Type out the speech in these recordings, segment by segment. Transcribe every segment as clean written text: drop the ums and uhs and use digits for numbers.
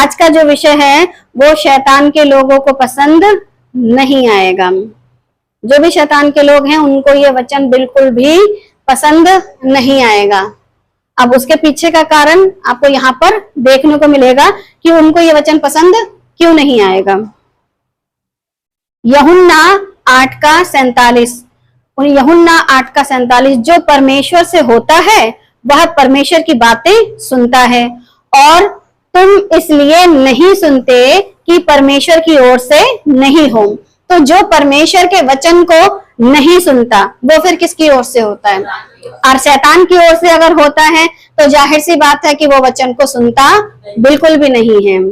आज का जो विषय है वो शैतान के लोगों को पसंद नहीं आएगा। जो भी शैतान के लोग हैं उनको ये वचन बिल्कुल भी पसंद नहीं आएगा। अब उसके पीछे का कारण आपको यहाँ पर देखने को मिलेगा कि उनको ये वचन पसंद क्यों नहीं आएगा। यूहन्ना 8:47, यूहन्ना 8:47, जो परमेश्वर से होता है वह परमेश्वर की बातें सुनता है, और तुम इसलिए नहीं सुनते कि परमेश्वर की ओर से नहीं हो। तो जो परमेश्वर के वचन को नहीं सुनता वो फिर किसकी ओर से होता है? और शैतान की ओर से अगर होता है तो जाहिर सी बात है कि वो वचन को सुनता बिल्कुल भी नहीं है।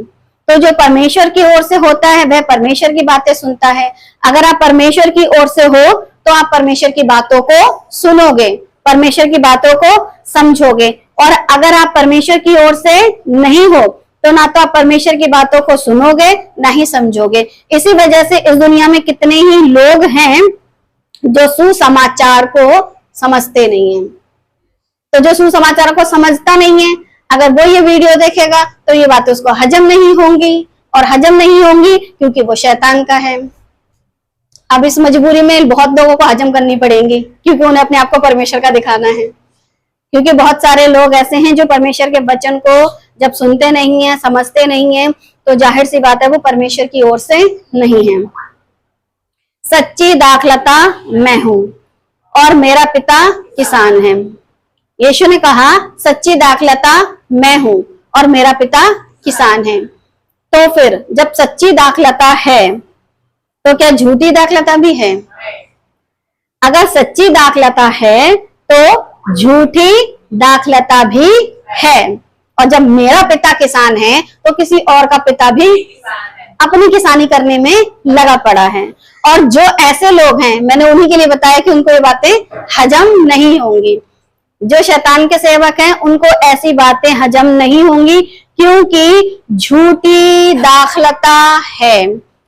तो जो परमेश्वर की ओर से होता है वह परमेश्वर की बातें सुनता है। अगर आप परमेश्वर की ओर से हो तो आप परमेश्वर की बातों को सुनोगे, परमेश्वर की बातों को समझोगे। और अगर आप परमेश्वर की ओर से नहीं हो तो ना तो आप परमेश्वर की बातों को सुनोगे ना ही समझोगे। इसी वजह से इस दुनिया में कितने ही लोग हैं जो सुसमाचार को समझते नहीं है। तो जो सुसमाचार को समझता नहीं है, अगर वो ये वीडियो देखेगा तो ये बातें उसको हजम नहीं होंगी, और हजम नहीं होंगी क्योंकि वो शैतान का है। अब इस मजबूरी में बहुत लोगों को हजम करनी पड़ेंगी क्योंकि उन्हें अपने आप को परमेश्वर का दिखाना है। क्योंकि बहुत सारे लोग ऐसे हैं जो परमेश्वर के वचन को जब सुनते नहीं है, समझते नहीं है, तो जाहिर सी बात है वो परमेश्वर की ओर से नहीं है। सच्ची दाखलता मैं हूं और मेरा पिता किसान है। यीशु ने कहा सच्ची दाखलता मैं हूं और मेरा पिता किसान है। तो फिर जब सच्ची दाखलता है तो क्या झूठी दाखलता भी है? अगर सच्ची दाखलता है तो झूठी दाखलता भी है। और जब मेरा पिता किसान है तो किसी और का पिता भी अपनी किसानी करने में लगा पड़ा है। और जो ऐसे लोग हैं, मैंने उन्हीं के लिए बताया कि उनको ये बातें हजम नहीं होंगी। जो शैतान के सेवक हैं उनको ऐसी बातें हजम नहीं होंगी क्योंकि झूठी दाखलता है,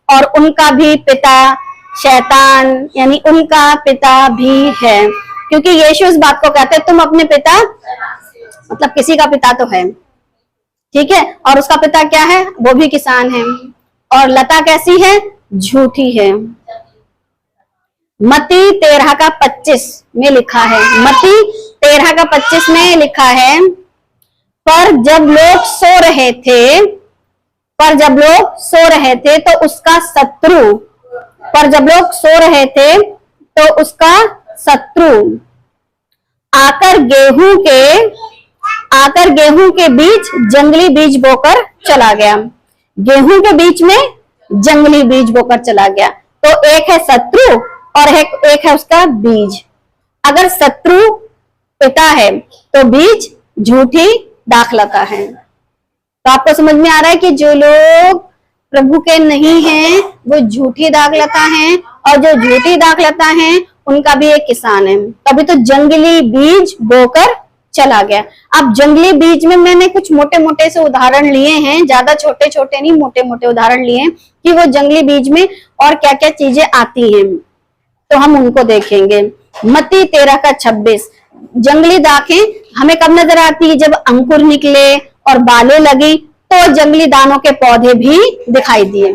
और उनका भी पिता शैतान यानी उनका पिता भी है। क्योंकि यीशु इस बात को कहते हैं तुम अपने पिता, मतलब किसी का पिता तो है, ठीक है, और उसका पिता क्या है? वो भी किसान है। और लता कैसी है? झूठी है। मत्ती 13:25 में लिखा है, मत्ती 13:25 में लिखा है, पर जब लोग सो रहे थे तो उसका शत्रु आकर गेहूं के बीच जंगली बीज बोकर चला गया। गेहूं के बीच में जंगली बीज बोकर चला गया। तो एक है शत्रु और एक है उसका बीज। अगर शत्रु पिता है तो बीज झूठी दाखलता है। तो आपको समझ में आ रहा है कि जो लोग प्रभु के नहीं हैं वो झूठी दाखलता हैं, और जो झूठी दाखलता हैं उनका भी एक किसान है। तभी तो जंगली बीज बोकर चला गया। अब जंगली बीज में मैंने कुछ मोटे मोटे से उदाहरण लिए हैं, ज्यादा छोटे छोटे नहीं, मोटे मोटे उदाहरण लिए हैं कि वो जंगली बीज में और क्या क्या चीजें आती हैं, तो हम उनको देखेंगे। मत्ती 13:26, जंगली दाखें हमें कब नजर आती है? जब अंकुर निकले और बालें लगी तो जंगली दानों के पौधे भी दिखाई दिए।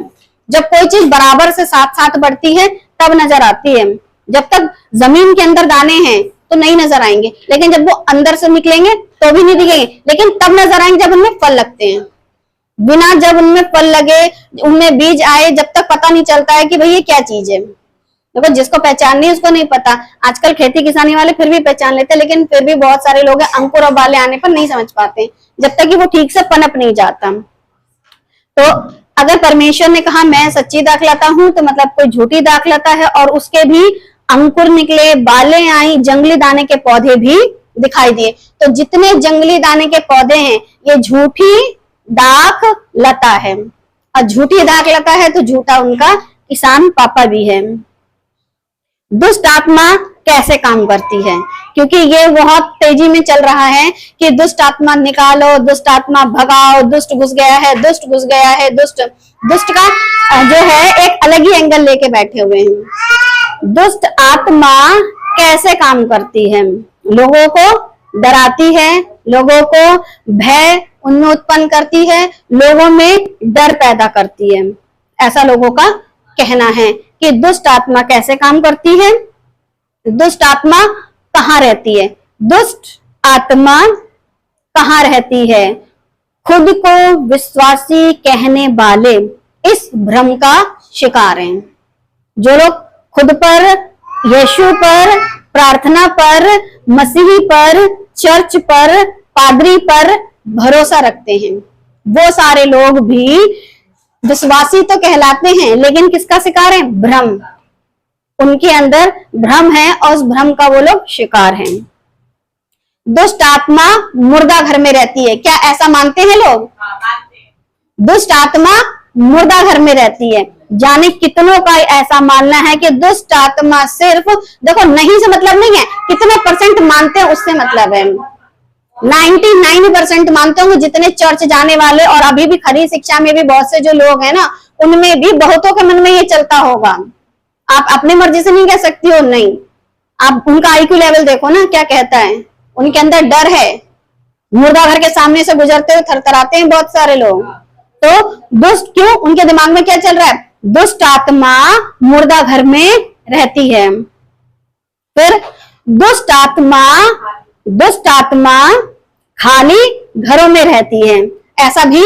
जब कोई चीज बराबर से साथ साथ बढ़ती है तब नजर आती है। जब तक जमीन के अंदर दाने हैं तो नहीं नजर आएंगे, लेकिन जब वो अंदर से निकलेंगे तो भी नहीं दिखेंगे, लेकिन तब नजर आएंगे जब उनमें फल लगते हैं। बिना जब उनमें फल लगे, उनमें बीज आए, जब तक पता नहीं चलता है कि भाई ये क्या चीज है। देखो जिसको पहचान नहीं उसको नहीं पता। आजकल खेती किसानी वाले फिर भी पहचान लेते हैं, लेकिन फिर भी बहुत सारे लोग अंकुर और बाले आने पर नहीं समझ पाते जब तक कि वो ठीक से पनप नहीं जाता। तो अगर परमेश्वर ने कहा मैं सच्ची दाखलता हूं तो मतलब कोई झूठी दाखलता है, और उसके भी अंकुर निकले, बालें आई, जंगली दाने के पौधे भी दिखाई दिए। तो जितने जंगली दाने के पौधे हैं ये झूठी दाखलता है, और झूठी दाखलता है तो झूठा उनका किसान पापा भी है। दुष्ट आत्मा कैसे काम करती है? क्योंकि ये बहुत तेजी में चल रहा है कि दुष्ट आत्मा निकालो, दुष्ट आत्मा भगाओ, दुष्ट घुस गया है, दुष्ट घुस गया है। दुष्ट का जो है एक अलग ही एंगल लेके बैठे हुए हैं। दुष्ट आत्मा कैसे काम करती है? लोगों को डराती है, लोगों को भय उनमें उत्पन्न करती है, लोगों में डर पैदा करती है। ऐसा लोगों का कहना है कि दुष्ट आत्मा कैसे काम करती है, दुष्ट आत्मा कहाँ रहती है। दुष्ट आत्मा कहाँ रहती है? खुद को विश्वासी कहने वाले इस भ्रम का शिकार हैं। जो लोग खुद पर, यीशु पर, प्रार्थना पर, मसीही पर, चर्च पर, पादरी पर भरोसा रखते हैं, वो सारे लोग भी विश्वासी तो कहलाते हैं, लेकिन किसका शिकार है? भ्रम। उनके अंदर भ्रम है और उस भ्रम का वो लोग शिकार हैं। दुष्ट आत्मा मुर्दा घर में रहती है, क्या ऐसा मानते हैं लोग? दुष्ट आत्मा मुर्दा घर में रहती है। जाने कितनों का ऐसा मानना है कि दुष्ट आत्मा सिर्फ, देखो नहीं से मतलब नहीं है, कितने परसेंट मानते हैं उससे मतलब है। 99% मानते होंगे जितने चर्च जाने वाले, और अभी भी खरी शिक्षा में भी बहुत से जो लोग हैं ना, उनमें भी बहुतों के मन में ये चलता होगा। आप अपनी मर्जी से नहीं कह सकती हो, नहीं। आप उनका आईक्यू लेवल देखो ना, क्या कहता है, उनके अंदर डर है। मुर्दा घर के सामने से गुजरते हुए थरथराते हैं बहुत सारे लोग। तो दुष्ट क्यों? उनके दिमाग में क्या चल रहा है? दुष्ट आत्मा मुर्दा घर में रहती है। फिर दुष्ट आत्मा खाली घरों में रहती है। ऐसा भी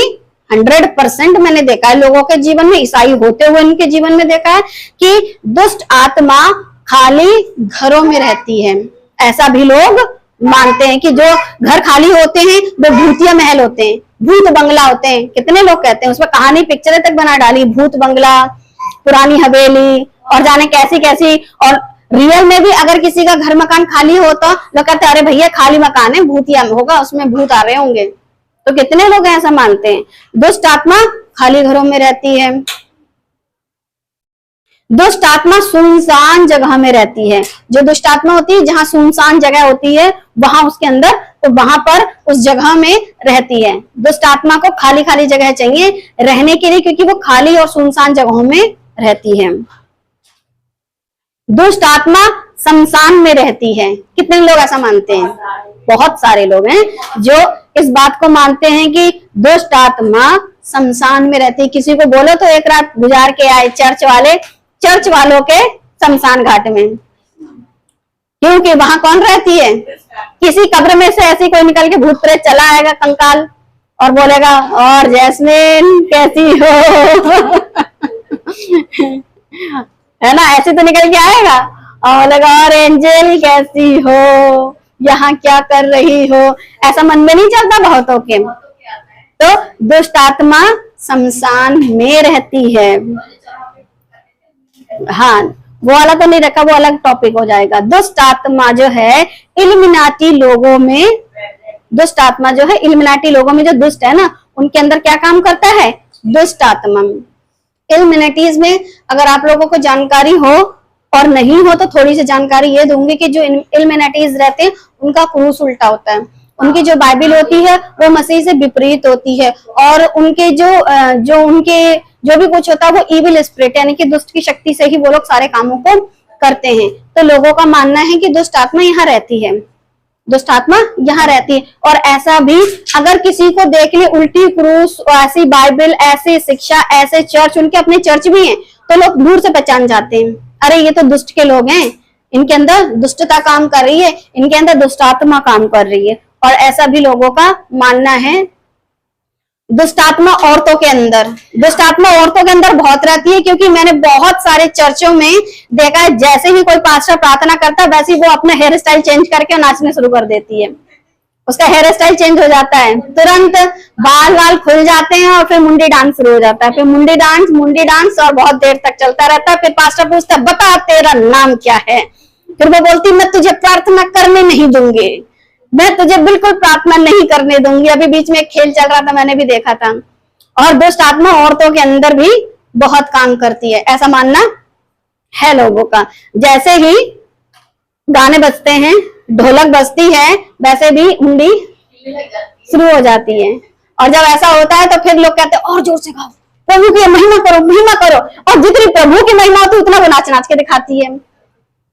100% मैंने देखा है लोगों के जीवन में, ईसाई होते हुए उनके जीवन में देखा है कि दुष्ट आत्मा खाली घरों में रहती है। ऐसा भी लोग मानते हैं कि जो घर खाली होते हैं वो भूतिया महल होते हैं, भूत बंगला होते हैं। कितने लोग कहते हैं, उसमें कहानी पिक्चरें तक बना डाली, भूत बंगला, पुरानी हवेली और जाने कैसी कैसी। और रियल में भी अगर किसी का घर मकान खाली होता, लोग कहते अरे भैया खाली मकान है, भूतिया होगा, उसमें भूत आ रहे होंगे। तो कितने लोग ऐसा मानते हैं। दुष्ट आत्मा खाली घरों में रहती है। दुष्ट आत्मा सुनसान जगह में रहती है। जो दुष्ट आत्मा होती है, जहां सुनसान जगह होती है वहां उसके अंदर, तो वहां पर उस जगह में रहती है। दुष्ट आत्मा को खाली खाली जगह चाहिए रहने के लिए, क्योंकि वो खाली और सुनसान जगहों में रहती है। दुष्ट आत्मा शमशान में रहती है। कितने लोग ऐसा मानते हैं? बहुत सारे लोग हैं जो इस बात को मानते हैं कि दुष्ट आत्मा शमशान में रहती है। किसी को बोलो तो एक रात गुजार के आए चर्च वालों के शमशान घाट में, क्योंकि वहां कौन रहती है? किसी कब्र में से ऐसी कोई निकल के भूत प्रेत चला आएगा कंकाल और बोलेगा और जैस्मिन कैसी हो है ना, ऐसे तो निकल के आएगा और बोलेगा और एंजल कैसी हो, यहाँ क्या कर रही हो। ऐसा मन में नहीं चलता बहुतों के। तो दुष्ट आत्मा शमशान में रहती है। हाँ, वो वाला तो नहीं रखा, वो अलग टॉपिक हो जाएगा। दुष्ट आत्मा जो है इल्यूमिनाटी लोगों में, दुष्ट आत्मा जो है इल्यूमिनाटी लोगों में जो दुष्ट है ना, उनके अंदर क्या काम करता है? दुष्ट आत्मा। इल्यूमिनाटीज में अगर आप लोगों को जानकारी हो और नहीं हो तो थोड़ी सी जानकारी ये दूंगी कि जो इल्यूमिनाटीज रहते हैं उनका क्रूस उल्टा होता है। उनकी जो बाइबल होती है वो मसीह से विपरीत होती है, और उनके जो भी कुछ होता है वो इविल स्पिरिट यानी कि दुष्ट की शक्ति से ही वो लोग सारे कामों को करते हैं। तो लोगों का मानना है कि दुष्ट आत्मा यहाँ रहती है, दुष्ट आत्मा यहाँ रहती है। और ऐसा भी अगर किसी को देख ले उल्टी क्रूस, ऐसी बाइबल, ऐसी शिक्षा, ऐसे चर्च, उनके अपने चर्च भी हैं, तो लोग दूर से पहचान जाते हैं, अरे ये तो दुष्ट के लोग हैं, इनके अंदर दुष्टता काम कर रही है, इनके अंदर दुष्ट आत्मा काम कर रही है। और ऐसा भी लोगों का मानना है। दुष्ट आत्मा औरतों के अंदर, दुष्ट आत्मा औरतों के अंदर बहुत रहती है, क्योंकि मैंने बहुत सारे चर्चों में देखा है जैसे ही कोई पास्टर प्रार्थना करता है वैसे ही वो अपना हेयर स्टाइल चेंज करके नाचने शुरू कर देती है। उसका हेयर स्टाइल चेंज हो जाता है, तुरंत बाल खुल जाते हैं और फिर मुंडी डांस शुरू हो जाता है। फिर मुंडी डांस और बहुत देर तक चलता रहता है। फिर पास्टर पूछता है बता तेरा नाम क्या है, फिर वो बोलती मैं तुझे प्रार्थना करने नहीं दूंगी, मैं तुझे बिल्कुल प्रार्थना नहीं करने दूंगी। अभी बीच में एक खेल चल रहा था, मैंने भी देखा था। और दुष्ट आत्मा औरतों के अंदर भी बहुत काम करती है, ऐसा मानना है लोगों का। जैसे ही गाने बजते हैं, ढोलक बजती है, वैसे भी मुंडी शुरू हो जाती है। और जब ऐसा होता है तो फिर लोग कहते हैं और जोर से गाओ, प्रभु की महिमा करो, महिमा करो। और जितनी प्रभु की महिमा होती है उतना वो नाच नाच के दिखाती है।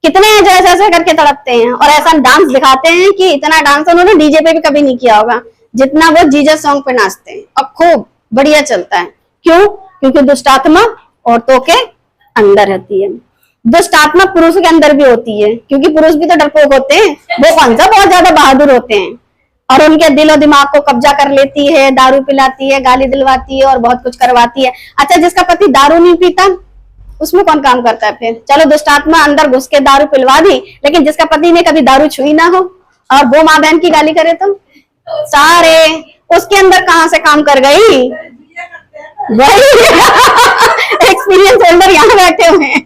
कितने हैं जो ऐसे ऐसे करके तड़पते हैं और ऐसा डांस दिखाते हैं कि इतना डांस उन्होंने डीजे पे भी कभी नहीं किया होगा। जितना वो जीसस सॉन्ग पे नाचते हैं, और खूब बढ़िया चलता है। क्यों? क्योंकि दुष्ट आत्मा औरतों के अंदर रहती है। दुष्ट आत्मा पुरुषों के अंदर भी होती है, क्योंकि पुरुष भी तो डरपोक होते हैं, वो कौन सा बहुत ज्यादा बहादुर होते हैं, और उनके दिलो दिमाग को कब्जा कर लेती है, दारू पिलाती है, गाली दिलवाती है और बहुत कुछ करवाती है। अच्छा, जिसका पति दारू नहीं पीता उसमें कौन काम करता है फिर? चलो दुष्ट आत्मा अंदर घुस के दारू पिलवा दी, लेकिन जिसका पति ने कभी दारू छुई ना हो और वो माँ बहन की गाली करे तो सारे उसके अंदर कहां से काम कर गई? वही एक्सपीरियंस होल्डर यहाँ बैठे हुए हैं।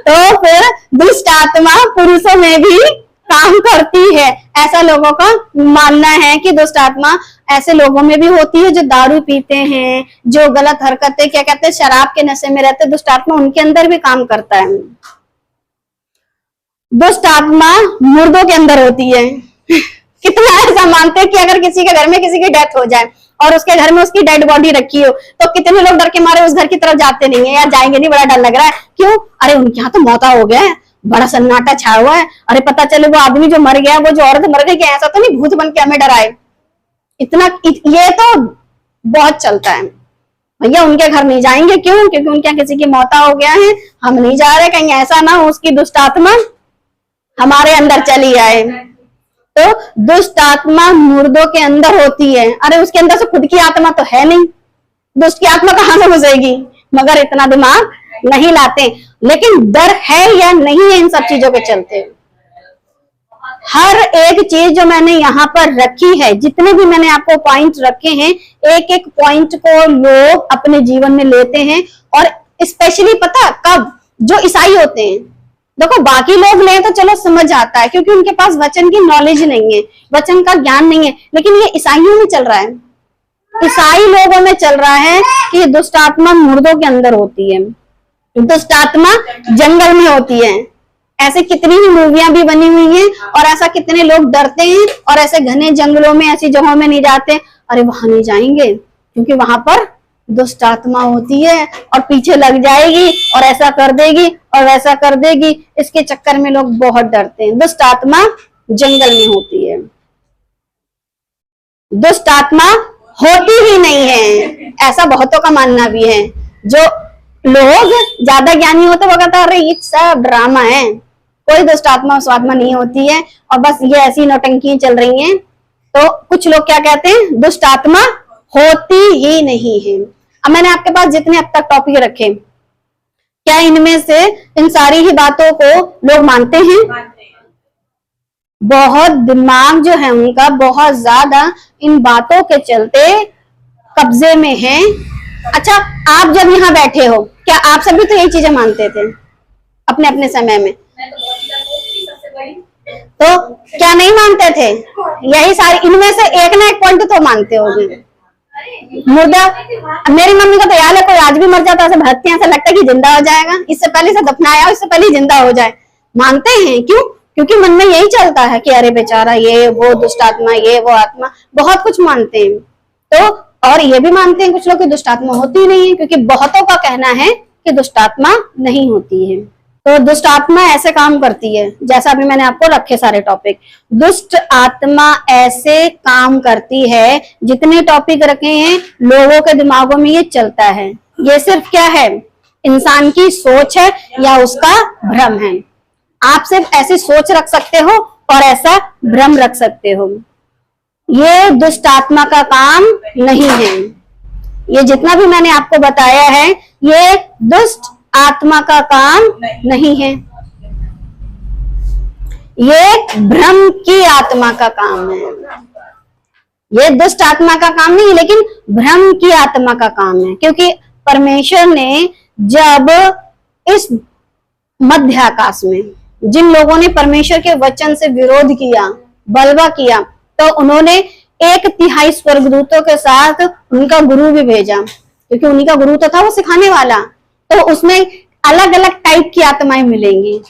तो फिर दुष्ट आत्मा पुरुषों में भी काम करती है। ऐसा लोगों का मानना है कि दुष्ट आत्मा ऐसे लोगों में भी होती है जो दारू पीते हैं, जो गलत हरकतें, क्या कहते हैं, शराब के नशे में रहते हैं, दुष्ट आत्मा उनके अंदर भी काम करता है। दुष्ट आत्मा मुर्दों के अंदर होती है। कितना ऐसा मानते हैं कि अगर किसी के घर में किसी की डेथ हो जाए और उसके घर में उसकी डेड बॉडी रखी हो तो कितने लोग डर के मारे उस घर की तरफ जाते नहीं है, या जाएंगे नहीं, बड़ा डर लग रहा है। क्यों? अरे उनके यहाँ तो मौता हो गया है, बड़ा सन्नाटा छाया हुआ है, अरे पता चले वो आदमी जो मर गया, वो जो औरत मर गई, क्या ऐसा तो नहीं भूत बन के हमें डराए। ये तो बहुत चलता है। भैया उनके घर नहीं जाएंगे, क्यों? क्योंकि उनके यहाँ किसी की मौता हो गया है, हम नहीं जा रहे, कहीं ऐसा ना हो उसकी दुष्ट आत्मा हमारे अंदर चली आए। तो दुष्ट आत्मा मुर्दों के अंदर होती है। अरे उसके अंदर से खुद की आत्मा तो है नहीं, दुष्ट की आत्मा कहां से घुसेगी? मगर इतना दिमाग नहीं लाते। लेकिन डर है या नहीं है इन सब चीजों के चलते? हर एक चीज जो मैंने यहाँ पर रखी है, जितने भी मैंने आपको पॉइंट रखे हैं, एक एक पॉइंट को लोग अपने जीवन में लेते हैं। और स्पेशली पता कब? जो ईसाई होते हैं। देखो बाकी लोग लें तो चलो समझ आता है, क्योंकि उनके पास वचन की नॉलेज नहीं है, वचन का ज्ञान नहीं है। लेकिन ये ईसाइयों में चल रहा है, ईसाई लोगों में चल रहा है कि दुष्ट आत्मा मुर्दों के अंदर होती है, दुष्ट आत्मा जंगल में होती है। ऐसे कितनी ही मूवियां भी बनी हुई हैं, और ऐसा कितने लोग डरते हैं और ऐसे घने जंगलों में, ऐसी जगहों में नहीं जाते। अरे वहां नहीं जाएंगे क्योंकि वहां पर दुष्ट आत्मा होती है और पीछे लग जाएगी और ऐसा कर देगी और वैसा कर देगी। इसके चक्कर में लोग बहुत डरते हैं। दुष्ट आत्मा जंगल में होती है, दुष्ट आत्मा होती ही नहीं है, ऐसा बहुतों का मानना भी है। जो लोग ज्यादा ज्ञानी होते वो कहते हैं अरे ये सब ड्रामा है, कोई दुष्ट आत्मा स्वात्मा नहीं होती है और बस ये ऐसी नौटंकी चल रही हैं। तो कुछ लोग क्या कहते हैं? दुष्ट आत्मा होती ही नहीं है। अब मैंने आपके पास जितने अब तक टॉपिक रखे, क्या इनमें से इन सारी ही बातों को लोग मानते हैं? बहुत दिमाग जो है उनका बहुत ज्यादा इन बातों के चलते कब्जे में है। अच्छा, आप जब यहाँ बैठे हो, क्या आप सभी तो यही चीजें मानते थे अपने अपने समय में? तो क्या नहीं मानते थे? यही सारी, इनमें से एक ना एक पॉइंट तो मानते होंगे। मुर्दा, मेरी मम्मी को तो याद है, कोई आज भी मर जाता है भरती है, ऐसा लगता है कि जिंदा हो जाएगा, इससे पहले से दफनाया, इससे पहले जिंदा हो जाए। मानते हैं क्यों? क्योंकि मन में यही चलता है कि अरे बेचारा ये वो दुष्ट आत्मा, ये वो आत्मा, बहुत कुछ मानते हैं। तो और ये भी मानते हैं कुछ लोग कि दुष्ट आत्मा होती नहीं है, क्योंकि बहुतों का कहना है कि दुष्ट आत्मा नहीं होती है। तो दुष्ट आत्मा ऐसे काम करती है, जैसा अभी मैंने आपको रखे सारे टॉपिक। दुष्ट आत्मा ऐसे काम करती है, जितने टॉपिक रखे हैं लोगों के दिमागों में ये चलता है। ये सिर्फ क्या है? इंसान की सोच है या उसका भ्रम है। आप सिर्फ ऐसी सोच रख सकते हो और ऐसा भ्रम रख सकते हो। ये दुष्ट आत्मा का काम नहीं है। ये जितना भी मैंने आपको बताया है, ये दुष्ट आत्मा का काम नहीं है, ये भ्रम की आत्मा का काम है। ये दुष्ट आत्मा का काम नहीं, लेकिन भ्रम की आत्मा का काम है। क्योंकि परमेश्वर ने जब इस मध्य आकाश में जिन लोगों ने परमेश्वर के वचन से विरोध किया, बलवा किया, तो उन्होंने 1/3 स्वर्गदूतों के साथ उनका गुरु भी भेजा, क्योंकि उन्हीं का गुरु तो था वो सिखाने वाला। तो उसमें अलग अलग टाइप की आत्माएं मिलेंगी।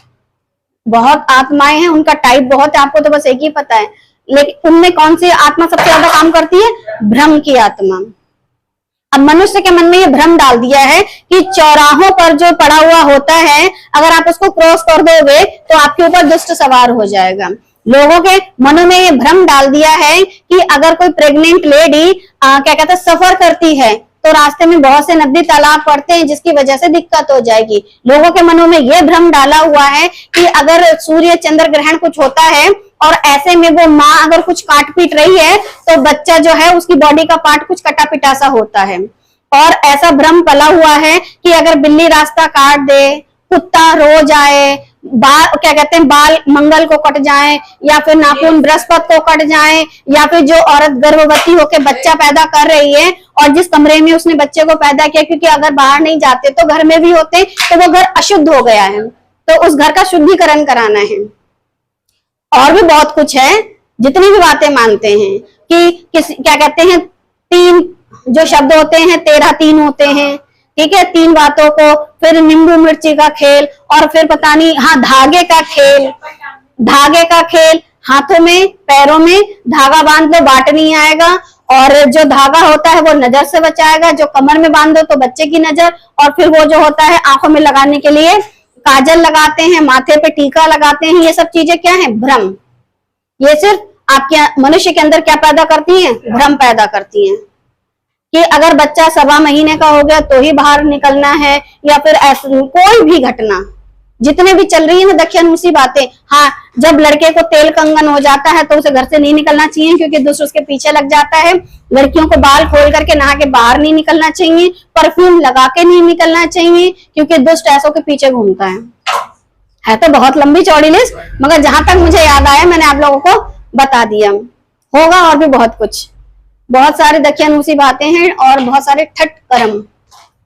बहुत आत्माएं हैं, उनका टाइप बहुत है, आपको तो बस एक ही पता है। लेकिन उनमें कौन सी आत्मा सबसे ज्यादा काम करती है? भ्रम की आत्मा। अब मनुष्य के मन में ये भ्रम डाल दिया है कि चौराहों पर जो पड़ा हुआ होता है, अगर आप उसको क्रॉस कर दोगे तो आपके ऊपर दुष्ट सवार हो जाएगा। लोगों के मनों में ये भ्रम डाल दिया है कि अगर कोई प्रेग्नेंट लेडी क्या कहते हैं सफर करती है तो रास्ते में बहुत से नदी तालाब पड़ते हैं जिसकी वजह से दिक्कत हो जाएगी। लोगों के मनों में यह भ्रम डाला हुआ है कि अगर सूर्य चंद्र ग्रहण कुछ होता है और ऐसे में वो माँ अगर कुछ काट पीट रही है तो बच्चा जो है उसकी बॉडी का पार्ट कुछ कटा पिटा सा होता है। और ऐसा भ्रम पला हुआ है कि अगर बिल्ली रास्ता काट दे, कुत्ता रो जाए, क्या कहते हैं बाल मंगल को कट जाए, या फिर नाखून बृहस्पति को कट जाए, या फिर जो औरत गर्भवती होकर बच्चा पैदा कर रही है और जिस कमरे में उसने बच्चे को पैदा किया, क्योंकि अगर बाहर नहीं जाते तो घर में भी होते तो वो घर अशुद्ध हो गया है, तो उस घर का शुद्धिकरण कराना है। और भी बहुत कुछ है, जितनी भी बातें मानते हैं कि क्या कहते हैं 3 जो शब्द होते हैं 13 3 होते हैं, ठीक है, 3 बातों को, फिर नींबू मिर्ची का खेल, और फिर पता नहीं, हाँ धागे का खेल, हाथों में पैरों में धागा बांध लो बाट नहीं आएगा, और जो धागा होता है वो नजर से बचाएगा, जो कमर में बांधो तो बच्चे की नजर, और फिर वो जो होता है आंखों में लगाने के लिए काजल लगाते हैं, माथे पे टीका लगाते हैं, ये सब चीजें क्या है? भ्रम। ये सिर्फ आपके मनुष्य के अंदर क्या पैदा करती हैं? भ्रम पैदा करती हैं कि अगर बच्चा 1.25 महीने का हो गया तो ही बाहर निकलना है, या फिर कोई भी घटना जितने भी चल रही है ना दक्षिणामुखी बातें। हाँ, जब लड़के को तेल कंगन हो जाता है तो उसे घर से नहीं निकलना चाहिए क्योंकि दुष्ट उसके पीछे लग जाता है। लड़कियों को बाल खोल करके नहा के बाहर नहीं निकलना चाहिए, परफ्यूम लगा के नहीं निकलना चाहिए क्योंकि दुष्ट ऐसों के पीछे घूमता है तो बहुत लंबी चौड़ी लिस्ट, मगर जहां तक मुझे याद आया मैंने आप लोगों को बता दिया। होगा और भी बहुत कुछ, बहुत सारे दक्षिणामुखी बातें हैं और बहुत सारे ठट कर्म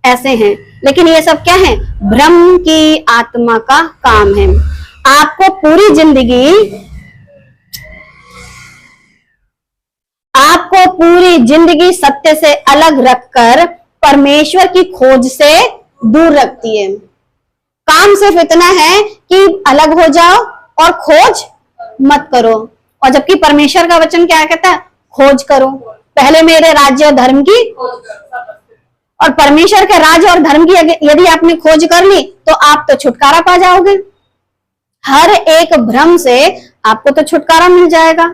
ऐसे हैं, लेकिन ये सब क्या है? ब्रह्म की आत्मा का काम है। आपको पूरी जिंदगी सत्य से अलग रखकर परमेश्वर की खोज से दूर रखती है। काम सिर्फ इतना है कि अलग हो जाओ और खोज मत करो, और जबकि परमेश्वर का वचन क्या कहता है? खोज करो, पहले मेरे राज्य और धर्म की, और परमेश्वर के राज्य और धर्म की यदि आपने खोज कर ली तो आप तो छुटकारा पा जाओगे। हर एक भ्रम से आपको तो छुटकारा मिल जाएगा,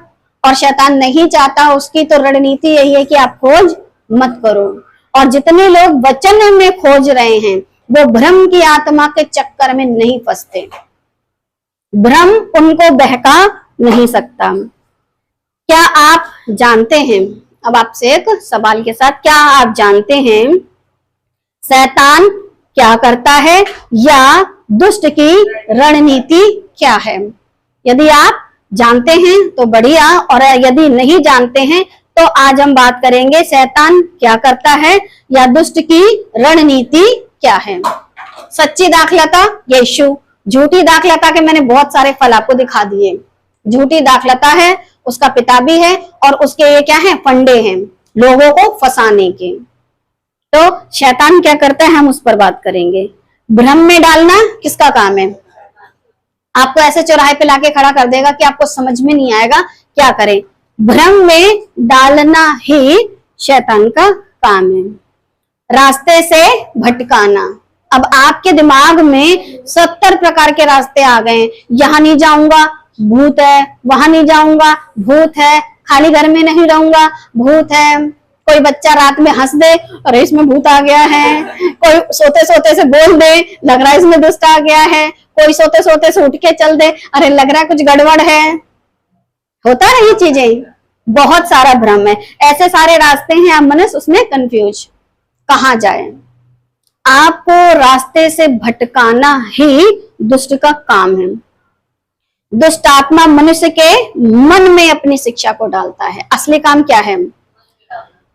और शैतान नहीं चाहता, उसकी तो रणनीति यही है कि आप खोज मत करो। और जितने लोग वचन में खोज रहे हैं वो भ्रम की आत्मा के चक्कर में नहीं फंसते, भ्रम उनको बहका नहीं सकता। क्या आप जानते हैं, अब आपसे एक सवाल के साथ, क्या आप जानते हैं शैतान क्या करता है या दुष्ट की रणनीति क्या है? यदि आप जानते हैं तो बढ़िया, और यदि नहीं जानते हैं तो आज हम बात करेंगे शैतान क्या करता है या दुष्ट की रणनीति क्या है। सच्ची दाखलता यीशु, झूठी दाखलता के मैंने बहुत सारे फल आपको दिखा दिए। झूठी दाखलता है, उसका पिता भी है, और उसके ये क्या है? फंडे हैं लोगों को फंसाने के। तो शैतान क्या करता है हम उस पर बात करेंगे। भ्रम में डालना किसका काम है? आपको ऐसे चौराहे पे लाके खड़ा कर देगा कि आपको समझ में नहीं आएगा क्या करें। भ्रम में डालना ही शैतान का काम है, रास्ते से भटकाना। अब आपके दिमाग में 70 प्रकार के रास्ते आ गए, यहाँ नहीं जाऊंगा भूत है, वहां नहीं जाऊंगा भूत है, खाली घर में नहीं रहूंगा भूत है, कोई बच्चा रात में हंस दे अरे इसमें भूत आ गया है, कोई सोते सोते से बोल दे लग रहा है इसमें दुष्ट आ गया है, कोई सोते सोते से उठ के चल दे अरे लग रहा है कुछ गड़बड़ है। होता है ये चीजें, बहुत सारा भ्रम है, ऐसे सारे रास्ते हैं, आप मनुष्य उसमें कंफ्यूज कहाँ जाए। आपको रास्ते से भटकाना ही दुष्ट का काम है। दुष्ट आत्मा मनुष्य के मन में अपनी शिक्षा को डालता है। असली काम क्या है?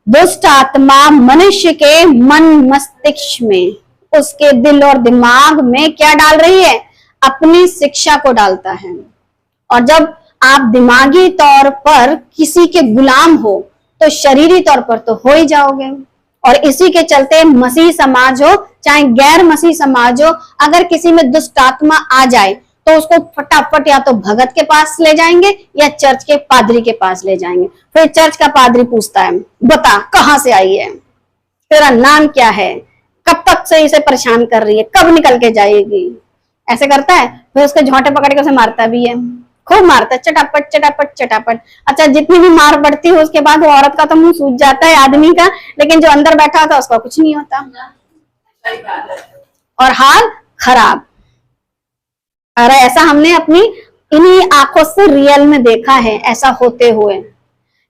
दुष्ट आत्मा मनुष्य के मन मस्तिष्क में, उसके दिल और दिमाग में क्या डाल रही है? अपनी शिक्षा को डालता है। और जब आप दिमागी तौर पर किसी के गुलाम हो तो शरीरी तौर पर तो हो ही जाओगे। और इसी के चलते मसीह समाज हो चाहे गैर मसीह समाज हो, अगर किसी में दुष्ट आत्मा आ जाए तो उसको फटाफट या तो भगत के पास ले जाएंगे या चर्च के पादरी के पास ले जाएंगे। फिर चर्च का पादरी पूछता है बता कहां से आई है, तेरा नाम क्या है, कब तक से इसे परेशान कर रही है, कब निकल के जाएगी, ऐसे करता है। फिर उसके झोंटे पकड़ के उसे मारता भी है, खूब मारता है, चटापट चटापट चटापट। अच्छा, जितनी भी मार पड़ती है उसके बाद वो औरत का तो मुंह सूज जाता है, आदमी का, लेकिन जो अंदर बैठा होता है उसका कुछ नहीं होता और हाल खराब। और ऐसा हमने अपनी इन्हीं आंखों से रियल में देखा है ऐसा होते हुए।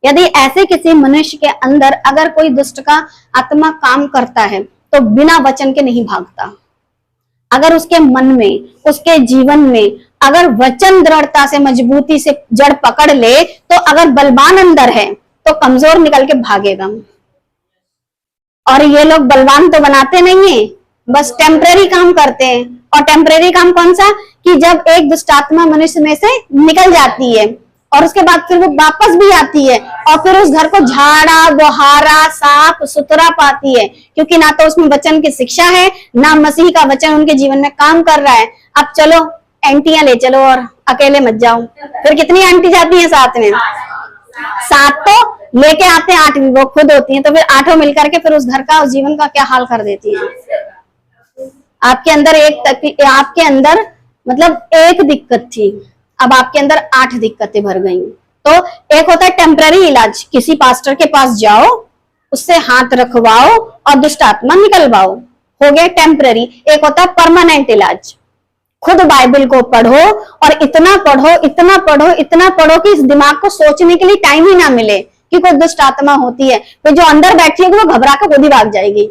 यदि ऐसे किसी मनुष्य के अंदर अगर कोई दुष्ट का आत्मा काम करता है तो बिना वचन के नहीं भागता। अगर उसके मन में, उसके जीवन में अगर वचन दृढ़ता से, मजबूती से जड़ पकड़ ले, तो अगर बलवान अंदर है तो कमजोर निकल के भागेगा। और ये लोग बलवान तो बनाते नहीं है, बस टेम्परेरी काम करते हैं। और टेम्परेरी काम कौन सा, कि जब एक दुष्टात्मा मनुष्य में से निकल जाती है और उसके बाद फिर वो वापस भी आती है और फिर उस घर को झाड़ा बहारा साफ सुथरा पाती है, क्योंकि ना तो उसमें वचन की शिक्षा है, ना मसीह का वचन उनके जीवन में काम कर रहा है। अब चलो एंटियां ले चलो और अकेले मत जाओ। फिर कितनी आंटी जाती है साथ में? 7 तो लेके आते हैं, 8 भी वो खुद होती हैं, तो फिर 8 मिलकर के फिर उस घर का, उस जीवन का क्या हाल कर देती है। आपके अंदर मतलब एक दिक्कत थी, अब आपके अंदर 8 दिक्कतें भर गई। तो एक होता है टेम्पररी इलाज, किसी पास्टर के पास जाओ, उससे हाथ रखवाओ और दुष्ट आत्मा निकलवाओ, हो गया टेम्पररी। एक होता है परमानेंट इलाज, खुद बाइबल को पढ़ो और इतना पढ़ो इतना पढ़ो इतना पढ़ो कि इस दिमाग को सोचने के लिए टाइम ही ना मिले कि कोई दुष्ट आत्मा होती है। तो जो अंदर बैठी है वो घबरा कर खुद ही भाग जाएगी।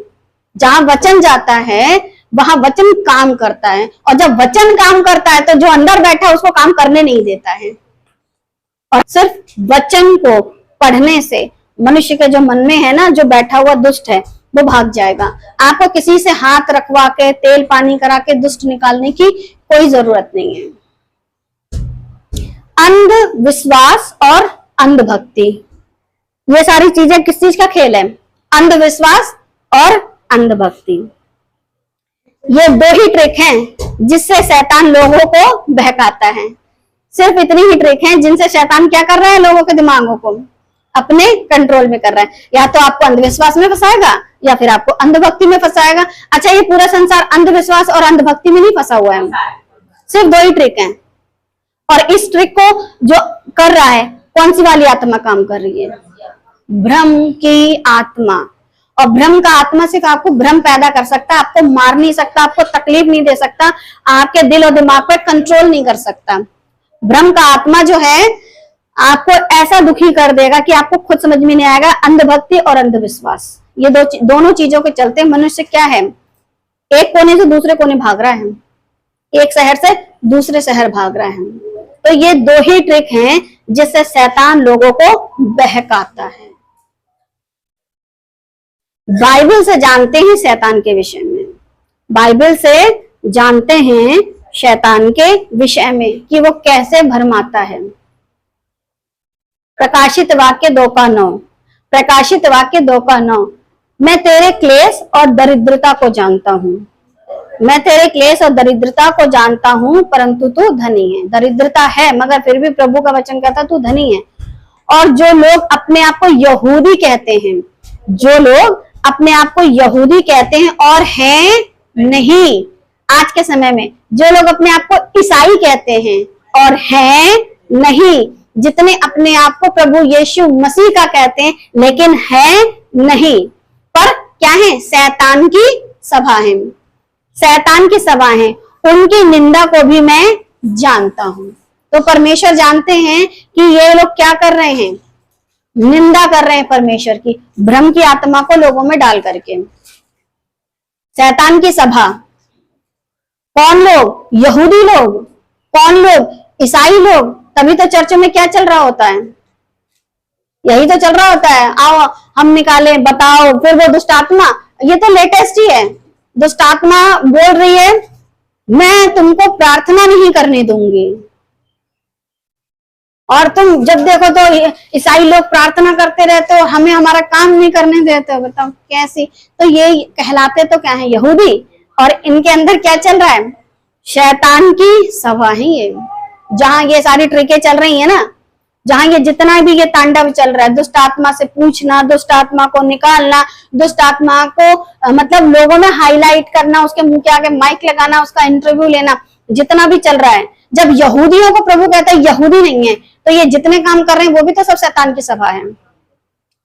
जहां वचन जाता है वहां वचन काम करता है, और जब वचन काम करता है तो जो अंदर बैठा है उसको काम करने नहीं देता है। और सिर्फ वचन को पढ़ने से मनुष्य के जो मन में है ना, जो बैठा हुआ दुष्ट है वो भाग जाएगा। आपको किसी से हाथ रखवा के तेल पानी करा के दुष्ट निकालने की कोई जरूरत नहीं है। अंधविश्वास और अंधभक्ति, ये सारी चीजें किस चीज का खेल है? अंधविश्वास और अंधभक्ति। ये 2 ही ट्रिक हैं जिससे शैतान लोगों को बहकाता है। सिर्फ इतनी ही ट्रिक हैं जिनसे शैतान क्या कर रहा है, लोगों के दिमागों को अपने कंट्रोल में कर रहा है। या तो आपको अंधविश्वास में फंसाएगा या फिर आपको अंधभक्ति में फंसाएगा। अच्छा, ये पूरा संसार अंधविश्वास और अंधभक्ति में नहीं फंसा हुआ है, सिर्फ 2 ही ट्रिक हैं। और इस ट्रिक को जो कर रहा है, कौन सी वाली आत्मा काम कर रही है? भ्रम की आत्मा। और भ्रम का आत्मा सिर्फ आपको भ्रम पैदा कर सकता है, आपको मार नहीं सकता, आपको तकलीफ नहीं दे सकता, आपके दिल और दिमाग पर कंट्रोल नहीं कर सकता। भ्रम का आत्मा जो है आपको ऐसा दुखी कर देगा कि आपको खुद समझ में नहीं आएगा। अंधभक्ति और अंधविश्वास, ये दोनों चीजों के चलते मनुष्य क्या है, एक कोने से दूसरे कोने भाग रहा है, एक शहर से दूसरे शहर भाग रहा है। तो ये 2 ही ट्रिक हैं जिससे शैतान लोगों को बहकाता है। बाइबल से जानते हैं शैतान के विषय में, बाइबल से जानते हैं शैतान के विषय में कि वो कैसे भरमाता है। प्रकाशित वाक्य 2:9, प्रकाशित वाक्य 2:9, मैं तेरे क्लेश और दरिद्रता को जानता हूँ, मैं तेरे क्लेश और दरिद्रता को जानता हूँ, परंतु तू धनी है। दरिद्रता है मगर फिर भी प्रभु का वचन कहता तू धनी है। और जो लोग अपने आप को यहूदी कहते हैं, जो लोग अपने आप को यहूदी कहते हैं और हैं नहीं, आज के समय में जो लोग अपने आप को ईसाई कहते हैं और हैं नहीं, जितने अपने आप को प्रभु यीशु मसीह का कहते हैं लेकिन है नहीं, पर क्या है, शैतान की सभा है, शैतान की सभा है, उनकी निंदा को भी मैं जानता हूं। तो परमेश्वर जानते हैं कि ये लोग क्या कर रहे हैं, निंदा कर रहे हैं परमेश्वर की, भ्रम की आत्मा को लोगों में डाल करके। शैतान की सभा, कौन लोग? यहूदी लोग। कौन लोग? ईसाई लोग। तभी तो चर्च में क्या चल रहा होता है, यही तो चल रहा होता है, आओ हम निकाले, बताओ। फिर वो दुष्ट आत्मा, ये तो लेटेस्ट ही है, दुष्ट आत्मा बोल रही है मैं तुमको प्रार्थना नहीं करने दूंगी। और तुम जब देखो तो ईसाई लोग प्रार्थना करते रहते हो, हमें हमारा काम नहीं करने देते हो। बताओ कैसी, तो ये कहलाते तो क्या है, यहूदी। और इनके अंदर क्या चल रहा है, शैतान की सभा है ये, जहां ये सारी ट्रिकें चल रही है ना, जहां ये जितना भी ये तांडव चल रहा है, दुष्ट आत्मा से पूछना, दुष्ट आत्मा को निकालना, दुष्ट आत्मा को मतलब लोगों में हाईलाइट करना, उसके मुंह के आगे माइक लगाना, उसका इंटरव्यू लेना, जितना भी चल रहा है, जब यहूदियों को प्रभु कहता है यहूदी नहीं है, तो ये जितने काम कर रहे हैं वो भी तो सब शैतान की सभा है।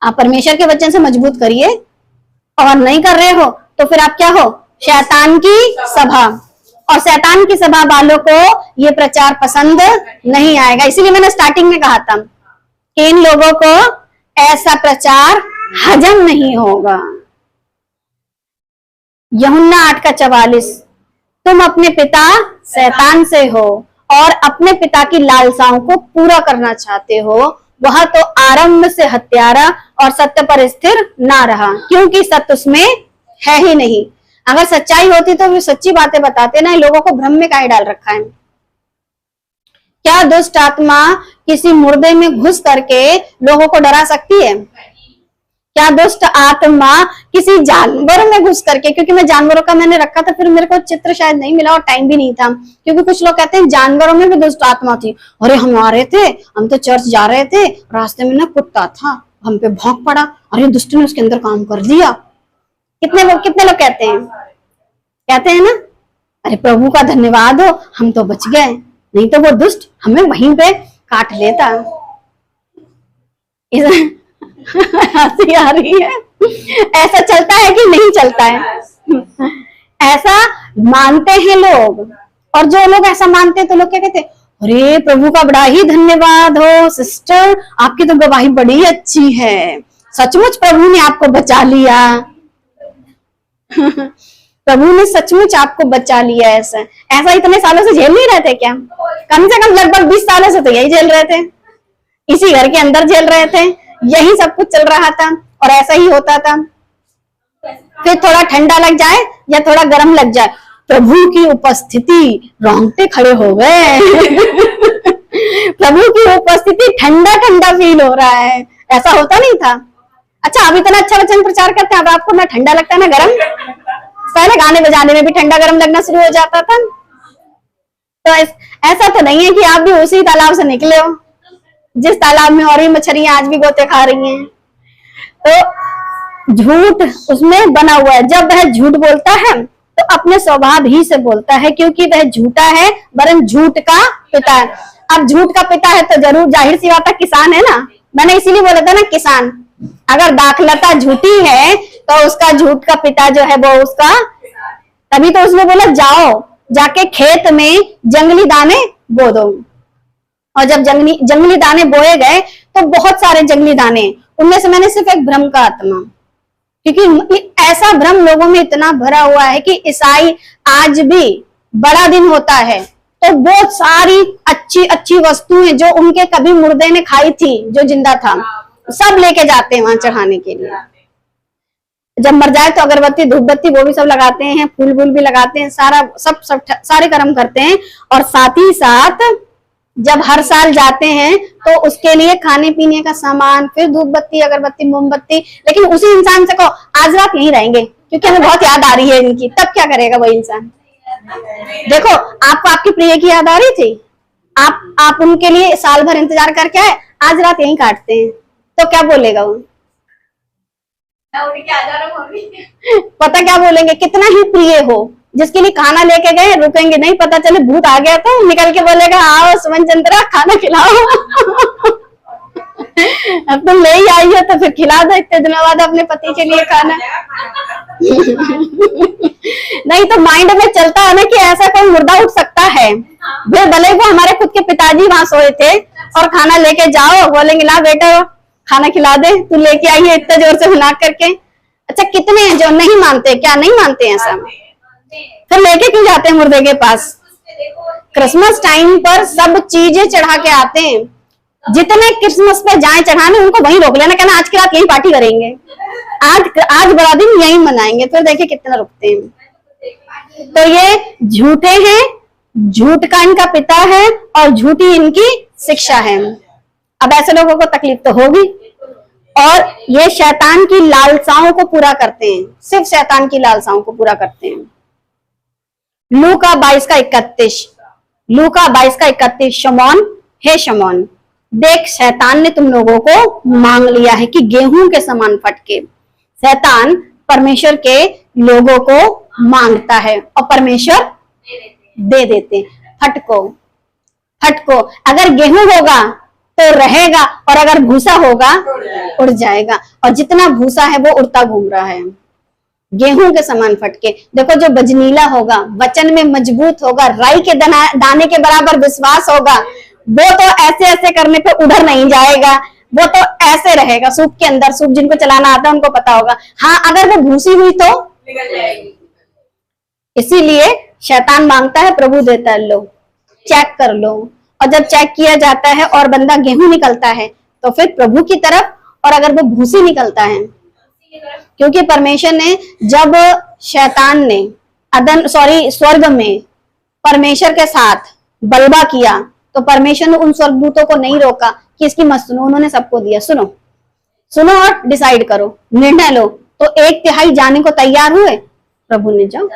आप परमेश्वर के वचन से मजबूत करिए, और नहीं कर रहे हो तो फिर आप क्या हो? शैतान की सभा। और शैतान की सभा वालों को ये प्रचार पसंद नहीं आएगा। इसीलिए मैंने स्टार्टिंग में कहा था कि इन लोगों को ऐसा प्रचार हजम नहीं होगा। यूहन्ना 8:44, तुम अपने पिता शैतान से हो और अपने पिता की लालसाओं को पूरा करना चाहते हो। वह तो आरंभ से हत्यारा और सत्य पर स्थिर ना रहा, क्योंकि सत्य उसमें है ही नहीं। अगर सच्चाई होती तो वो सच्ची बातें बताते ना, लोगों को भ्रम में काहे डाल रखा है। क्या दुष्ट आत्मा किसी मुर्दे में घुस करके लोगों को डरा सकती है? क्या दुष्ट आत्मा किसी जानवर में घुस करके, क्योंकि मैं जानवरों का मैंने रखा था, फिर मेरे को चित्र शायद नहीं मिला और टाइम भी नहीं था, क्योंकि कुछ लोग कहते हैं जानवरों में भी दुष्ट आत्मा थी। अरे हम आ रहे थे, हम तो चर्च जा रहे थे, रास्ते में ना कुत्ता था, हम पे भौंक पड़ा, अरे दुष्ट ने उसके अंदर काम कर दिया। कितने लोग कहते हैं ना, अरे प्रभु का धन्यवाद हो हम तो बच गए, नहीं तो वो दुष्ट हमें वहीं पे काट लेता। हंसी आ रही है। ऐसा चलता है कि नहीं चलता है? ऐसा मानते हैं लोग, और जो लोग ऐसा मानते हैं तो लोग क्या कहते हैं, अरे प्रभु का बड़ा ही धन्यवाद हो सिस्टर, आपकी तो गवाही बड़ी अच्छी है, सचमुच प्रभु ने आपको बचा लिया। प्रभु ने सचमुच आपको बचा लिया। ऐसा इतने सालों से झेल नहीं रहे थे क्या? कम से कम लगभग 20 सालों से तो यही झेल रहे थे, इसी घर के अंदर झेल रहे थे, यही सब कुछ चल रहा था और ऐसा ही होता था। फिर थोड़ा ठंडा लग जाए या थोड़ा गर्म लग जाए, प्रभु की उपस्थिति, रोंगटे खड़े हो गए। प्रभु की उपस्थिति, ठंडा ठंडा फील हो रहा है। ऐसा होता नहीं था? अच्छा, अब इतना अच्छा वचन प्रचार करते हैं, अब आपको ना ठंडा लगता है ना गरम? पहले गाने बजाने में भी ठंडा गरम लगना शुरू हो जाता था। तो ऐसा तो नहीं है कि आप भी उसी तालाब से निकले हो जिस तालाब में और भी मछलियां आज भी गोते खा रही हैं। तो झूठ उसमें बना हुआ है। जब वह झूठ बोलता है तो अपने स्वभाव ही से बोलता है, क्योंकि वह झूठा है, वरन झूठ का पिता है। अब झूठ का पिता है तो जरूर जाहिर सी बात है किसान है ना। मैंने इसीलिए बोला था ना किसान। अगर दाखलता झूठी है तो उसका झूठ का पिता जो है वो उसका, तभी तो उसने बोला जाओ जाके खेत में जंगली दाने बो दो। और जब जंगली दाने बोए गए तो बहुत सारे जंगली दाने, उनमें से मैंने सिर्फ एक भ्रम का आत्मा, क्योंकि ऐसा भ्रम लोगों में इतना भरा हुआ है कि ईसाई आज भी बड़ा दिन होता है तो बहुत सारी अच्छी अच्छी वस्तुएं जो उनके कभी मुर्दे ने खाई थी, जो जिंदा था, सब लेके जाते हैं वहां चढ़ाने के लिए। जब मर जाए तो अगरबत्ती धूप बत्ती वो भी सब लगाते हैं, फूल वूल भी लगाते हैं, सारे कर्म करते हैं। और साथ ही साथ जब हर साल जाते हैं तो उसके लिए खाने पीने का सामान, फिर धूप बत्ती अगरबत्ती मोमबत्ती। लेकिन उसी इंसान से कहो आज रात यहीं रहेंगे क्योंकि हमें बहुत याद आ रही है इनकी, तब क्या करेगा वो इंसान? देखो, आपको आपकी प्रिय की याद आ रही थी, आप उनके लिए साल भर इंतजार करके आए, आज रात यहीं काटते हैं, तो क्या बोलेगा वो? पता क्या बोलेंगे? कितना ही प्रिय हो, जिसके लिए खाना लेके गए, रुकेंगे नहीं, पता चले भूत आ गया तो निकल के बोलेगा आओ सुमन चंद्रा खाना खिलाओ। अब तुम ले ही आई हो तो फिर खिला दो इतने दिनों बाद अपने पति के लिए खाना। नहीं तो माइंड में चलता है ना कि ऐसा कोई मुर्दा उठ सकता है, वे भले वो हमारे खुद के पिताजी वहां सोए थे और खाना लेके जाओ, बोलेंगे ला बेटा खाना खिला दे, तू लेके आई है इतने जोर से हिला करके। अच्छा, कितने हैं जो नहीं मानते? क्या नहीं मानते हैं सब? फिर लेके क्यों जाते हैं मुर्दे के पास? क्रिसमस टाइम पर सब चीजें चढ़ा के आते हैं, जितने क्रिसमस पे जाए चढ़ाने उनको वहीं रोक लेना, कहना आज की रात यही पार्टी करेंगे, आज बड़ा दिन यही मनाएंगे। फिर देखिए कितना रुकते हैं। तो ये झूठे हैं, झूठ का इनका पिता है और झूठी इनकी शिक्षा है। अब ऐसे लोगों को तकलीफ तो होगी, और ये शैतान की लालसाओं को पूरा करते हैं, सिर्फ शैतान की लालसाओं को पूरा करते हैं। लूका 22:31 शमौन, हे शमौन, देख शैतान ने तुम लोगों को मांग लिया है कि गेहूं के समान फटके। शैतान परमेश्वर के लोगों को मांगता है और परमेश्वर दे देते। फटको, फट को। अगर गेहूं होगा तो रहेगा और अगर भूसा होगा उड़ जाएगा। और जितना भूसा है वो उड़ता घूम रहा है, गेहूं के समान फटके। देखो जो बजनीला होगा, वचन में मजबूत होगा, राई के दाने के बराबर विश्वास होगा, वो तो ऐसे ऐसे करने पे उधर नहीं जाएगा, वो तो ऐसे रहेगा सूप के अंदर। सूप जिनको चलाना आता है उनको पता होगा। हाँ, अगर वो भूसी हुई तो निकल जाएगी। इसीलिए शैतान मांगता है, प्रभु देता है, लो चेक कर लो। और जब चेक किया जाता है और बंदा गेहूं निकलता है तो फिर प्रभु की तरफ, और अगर वो भूसी निकलता है, क्योंकि परमेश्वर ने जब शैतान ने स्वर्ग में परमेश्वर के साथ बलवा किया तो परमेश्वर ने उन स्वर्गदूतों को नहीं रोका कि इसकी मत सुनो, उन्होंने सबको दिया, सुनो सुनो और डिसाइड करो, निर्णय लो। तो 1/3 जाने को तैयार हुए, प्रभु ने जाओ।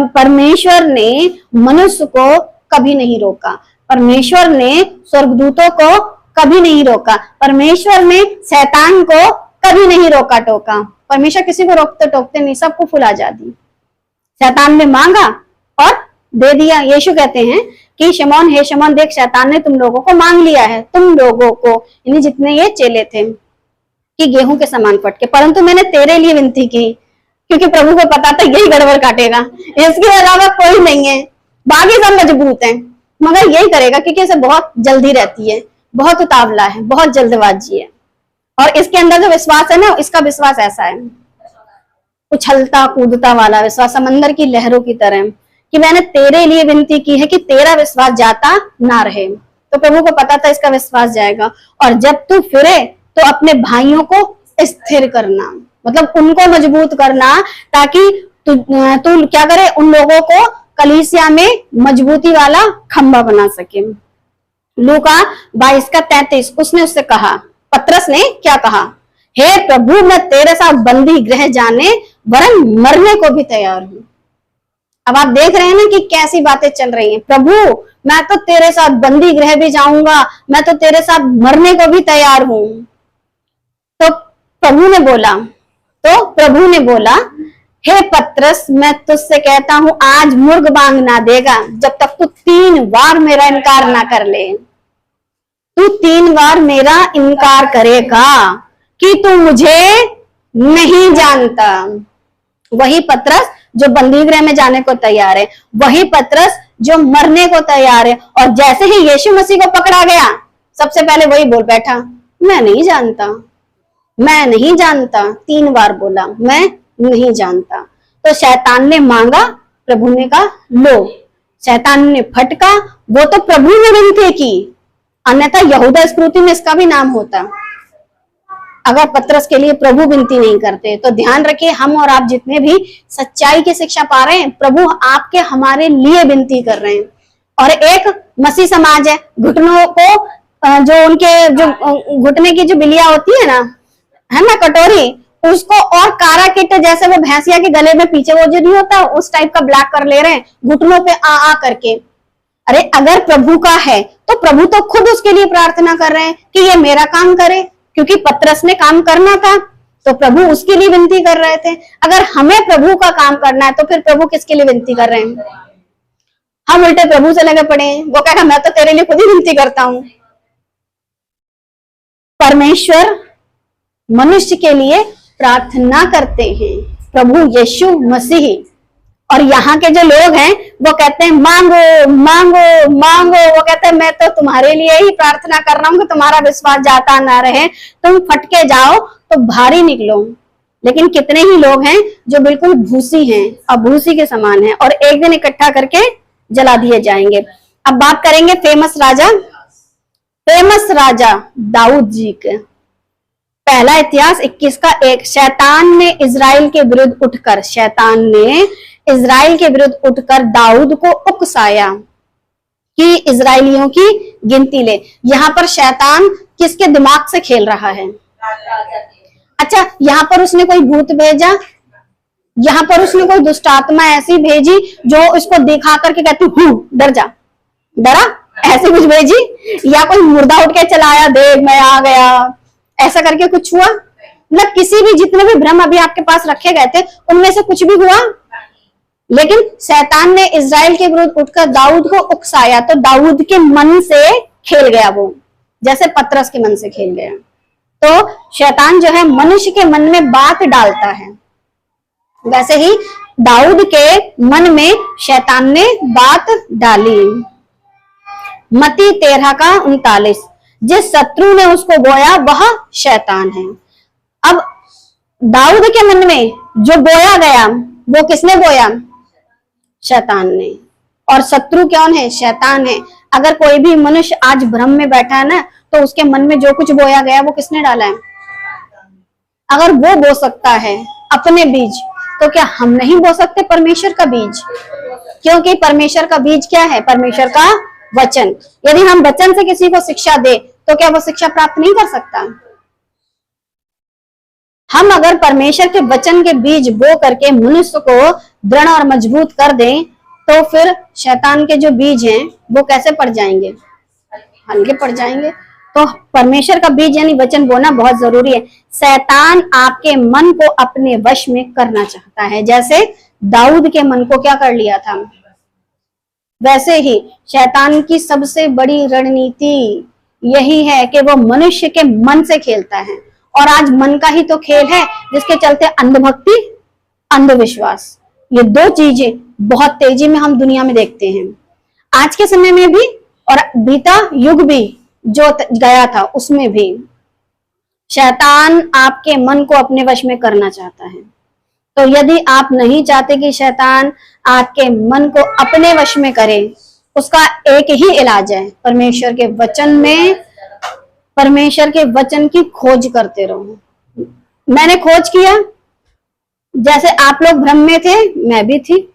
परमेश्वर ने मनुष्य को कभी नहीं रोका, परमेश्वर ने स्वर्गदूतों को कभी नहीं रोका, परमेश्वर ने शैतान को कभी नहीं रोका टोका। परमेश्वर किसी को रोकते टोकते नहीं, सबको फुल आजादी। शैतान ने मांगा और दे दिया। यीशु कहते हैं कि शमौन, हे शमौन, देख शैतान ने तुम लोगों को मांग लिया है, तुम लोगों को, यानी जितने ये चेले थे, कि गेहूं के समान फटके, परंतु मैंने तेरे लिए विनती की, क्योंकि प्रभु को पता था यही गड़बड़ काटेगा, इसके अलावा कोई नहीं है, बाकी सब मजबूत हैं, मगर यही करेगा क्योंकि इसे बहुत जल्दी रहती है, बहुत उतावला है, बहुत जल्दबाजी है। और इसके अंदर जो विश्वास है ना, इसका विश्वास ऐसा है, उछलता कूदता वाला विश्वास, समंदर की लहरों की तरह, कि मैंने तेरे लिए विनती की है कि तेरा विश्वास जाता ना रहे। तो प्रभु को पता था इसका विश्वास जाएगा। और जब तू फिरे तो अपने भाइयों को स्थिर करना, मतलब उनको मजबूत करना, ताकि तू क्या करे, उन लोगों को कलीसिया में मजबूती वाला खंबा बना सके। लूका 22:33 उसने उससे कहा, पतरस ने क्या कहा, हे प्रभु, मैं तेरे साथ बंदी गृह जाने वरन मरने को भी तैयार हूं। अब आप देख रहे हैं ना कि कैसी बातें चल रही हैं। प्रभु, मैं तो तेरे साथ बंदी गृह भी जाऊंगा, मैं तो तेरे साथ मरने को भी तैयार हूं। तो प्रभु ने बोला, हे पतरस, मैं तुझसे कहता हूं, आज मुर्ग बांग ना देगा जब तक तू 3 बार मेरा इनकार ना कर ले। तू 3 बार मेरा इनकार करेगा कि तू मुझे नहीं जानता। वही पतरस जो बंदी गृह में जाने को तैयार है, वही पतरस जो मरने को तैयार है। और जैसे ही यीशु मसीह को पकड़ा गया, सबसे पहले वही बोल बैठा, मैं नहीं जानता, मैं नहीं जानता। 3 बार बोला, मैं नहीं जानता। तो शैतान ने मांगा, प्रभु ने कहा लो। शैतान ने फटका, वो तो प्रभु ने विनती की, अन्यथा यहूदा इस्करियोती में इसका भी नाम होता। अगर पतरस के लिए प्रभु विनती नहीं करते तो ध्यान रखिए, हम और आप जितने भी सच्चाई की शिक्षा पा रहे हैं, प्रभु आपके हमारे लिए विनती कर रहे हैं। और एक मसीह समाज है, घुटनों को जो उनके जो घुटने की जो बिलिया होती है ना कटोरी, उसको और कारा किट, जैसे वो भैंसिया के गले में पीछे वो जो नहीं होता, उस टाइप का ब्लैक कर ले रहे हैं घुटनों पे आ करके। अरे अगर प्रभु का है तो प्रभु तो खुद उसके लिए प्रार्थना कर रहे हैं कि ये मेरा काम करे, क्योंकि पतरस ने काम करना था तो प्रभु उसके लिए विनती कर रहे थे। अगर हमें प्रभु का काम करना है तो फिर प्रभु किसके लिए विनती कर रहे हैं? हम उल्टे प्रभु से लगे पड़े हैं। वो कहेगा मैं तो तेरे लिए खुद ही विनती करता हूं। परमेश्वर मनुष्य के लिए प्रार्थना करते हैं, प्रभु यीशु मसीह। और यहाँ के जो लोग हैं वो कहते हैं मांगो मांगो मांगो। वो कहते हैं मैं तो तुम्हारे लिए ही प्रार्थना कर रहा हूं कि तुम्हारा विश्वास जाता ना रहे, तुम फटके जाओ तो भारी निकलो। लेकिन कितने ही लोग हैं जो बिल्कुल भूसी हैं और भूसी के समान हैं, और एक दिन इकट्ठा करके जला दिए जाएंगे। अब बात करेंगे फेमस राजा दाऊद जी के। पहला इतिहास 21:1। शैतान ने इजराइल के विरुद्ध उठकर दाऊद को उकसाया कि इजराइलियों की गिनती ले। यहाँ पर शैतान किसके दिमाग से खेल रहा है? अच्छा, यहाँ पर उसने कोई भूत भेजा, यहाँ पर उसने कोई दुष्ट आत्मा ऐसी भेजी जो उसको दिखा करके कहती हूँ डर जा, डरा, ऐसे कुछ भेजी? या कोई मुर्दा उठ के चलाया, देख मैं आ गया, ऐसा करके कुछ हुआ? मतलब किसी भी जितने भी भ्रम अभी आपके पास रखे गए थे उनमें से कुछ भी हुआ लेकिन शैतान ने इज़राइल के विरुद्ध उठकर दाऊद को उकसाया, तो दाऊद के मन से खेल गया वो, जैसे पतरस के मन से खेल गया। तो शैतान जो है मनुष्य के मन में बात डालता है, वैसे ही दाऊद के मन में शैतान ने बात डाली। मत्ती 13:39, जिस शत्रु ने उसको बोया वह शैतान है। अब दाऊद के मन में जो बोया गया वो किसने बोया? शैतान ने। और शत्रु कौन है? शैतान है। अगर कोई भी मनुष्य आज भ्रम में बैठा है ना, तो उसके मन में जो कुछ बोया गया वो किसने डाला है? अगर वो बो सकता है अपने बीज, तो क्या हम नहीं बो सकते परमेश्वर का बीज? क्योंकि परमेश्वर का बीज क्या है? परमेश्वर का वचन। यदि हम वचन से किसी को शिक्षा दे, तो क्या वो शिक्षा प्राप्त नहीं कर सकता? हम अगर परमेश्वर के वचन के बीज बो करके मनुष्य को दृढ़ और मजबूत कर दें, तो फिर शैतान के जो बीज हैं वो कैसे पड़ जाएंगे? हल्के पड़ जाएंगे। तो परमेश्वर का बीज यानी वचन बोना बहुत जरूरी है। शैतान आपके मन को अपने वश में करना चाहता है, जैसे दाऊद के मन को क्या कर लिया था, वैसे ही शैतान की सबसे बड़ी रणनीति यही है कि वो मनुष्य के मन से खेलता है। और आज मन का ही तो खेल है, जिसके चलते अंधभक्ति, अंधविश्वास, ये दो चीजें बहुत तेजी में हम दुनिया में देखते हैं। आज के समय में भी और बीता युग भी जो गया था उसमें भी शैतान आपके मन को अपने वश में करना चाहता है। तो यदि आप नहीं चाहते कि शैतान आपके मन को अपने वश में करे, उसका एक ही इलाज है, परमेश्वर के वचन में, परमेश्वर के वचन की खोज करते रहो। मैंने खोज किया, जैसे आप लोग भ्रम में थे मैं भी थी,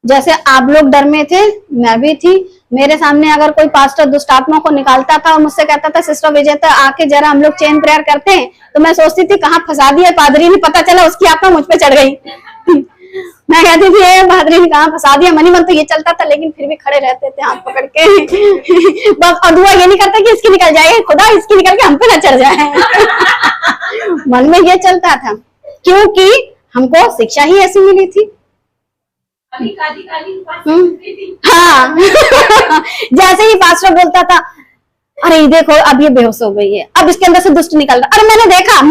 जैसे आप लोग डर में थे मैं भी थी। मेरे सामने अगर कोई पास्टर दुष्ट आत्मा को निकालता था और मुझसे कहता था सिस्टर विजेता आके जरा हम लोग चेन प्रेयर करते हैं, तो मैं सोचती थी कहाँ फंसा दिया पादरी ने, पता चला उसकी आत्मा मुझ पे चढ़ गई। मैं कहती थी ये पादरी ने कहाँ फंसा दिया। मनी मन तो ये चलता था, लेकिन फिर भी खड़े रहते थे हाथ पकड़ के। बस और दुआ ये नहीं करता कि इसकी निकल जाए, खुदा इसकी निकल के हम पे ना चढ़ जाए। मन में ये चलता था, क्योंकि हमको शिक्षा ही ऐसी मिली थी। हाँ। जैसे ही पास्टर बोलता था अरे देखो अब ये बेहोश हो गई है, अब इसके अंदर से दुष्ट निकल रहा, अरे मैंने देखा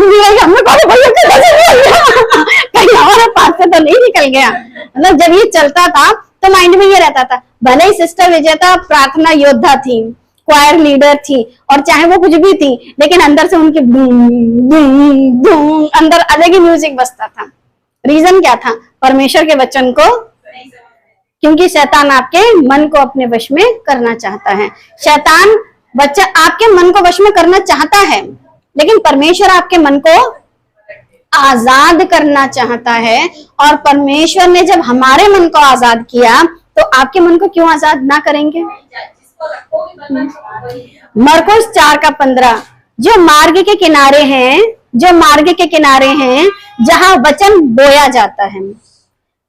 कहीं और पास से तो नहीं निकल गया। मतलब जब ये चलता था तो माइंड में ये रहता था, भले ही सिस्टर विजेता प्रार्थना योद्धा थी, क्वायर लीडर थी, और चाहे वो कुछ भी थी, लेकिन अंदर से उनकी अंदर अलग ही म्यूजिक बजता था। रीजन क्या था? परमेश्वर के वचन को, क्योंकि शैतान आपके मन को अपने वश में करना चाहता है। शैतान बच्चा आपके मन को वश में करना चाहता है, लेकिन परमेश्वर आपके मन को आजाद करना चाहता है। और परमेश्वर ने जब हमारे मन को आजाद किया, तो आपके मन को क्यों आजाद ना करेंगे? मरकुस 4:15, जो मार्ग के किनारे हैं, जो मार्ग के किनारे हैं जहां वचन बोया जाता है,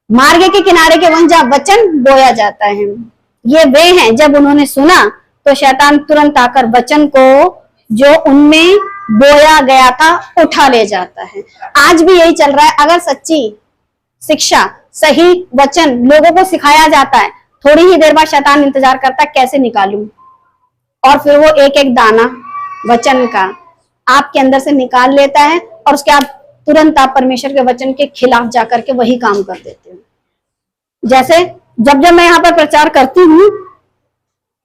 मार्ग के किनारे के वहां जहां वचन बोया जाता है, ये वे हैं जब उन्होंने सुना तो शैतान तुरंत आकर वचन को जो उनमें बोया गया था उठा ले जाता है। आज भी यही चल रहा है। अगर सच्ची शिक्षा, सही वचन लोगों को सिखाया जाता है, थोड़ी ही देर बाद शैतान इंतजार करता है कैसे निकालूं, और फिर वो एक एक दाना वचन का आपके अंदर से निकाल लेता है, और उसके बाद तुरंत आप परमेश्वर के वचन के खिलाफ जाकर के वही काम कर देते हो। जैसे जब जब मैं यहाँ पर प्रचार करती हूँ,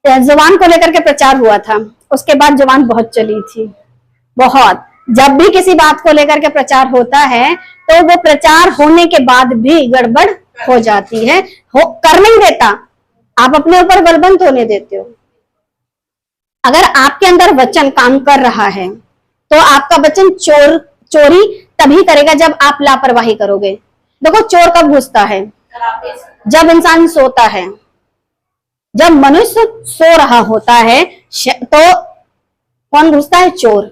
जुबान को लेकर के प्रचार हुआ था, उसके बाद जुबान बहुत चली थी, बहुत। जब भी किसी बात को लेकर के प्रचार होता है, तो वो प्रचार होने के बाद भी गड़बड़ हो जाती है, कर नहीं देता, आप अपने ऊपर बलवंत होने देते हो। अगर आपके अंदर वचन काम कर रहा है, तो आपका वचन चोरी तभी करेगा जब आप लापरवाही करोगे। देखो चोर कब घुसता है? जब इंसान सोता है। जब मनुष्य सो रहा होता है तो कौन घुसता है? चोर।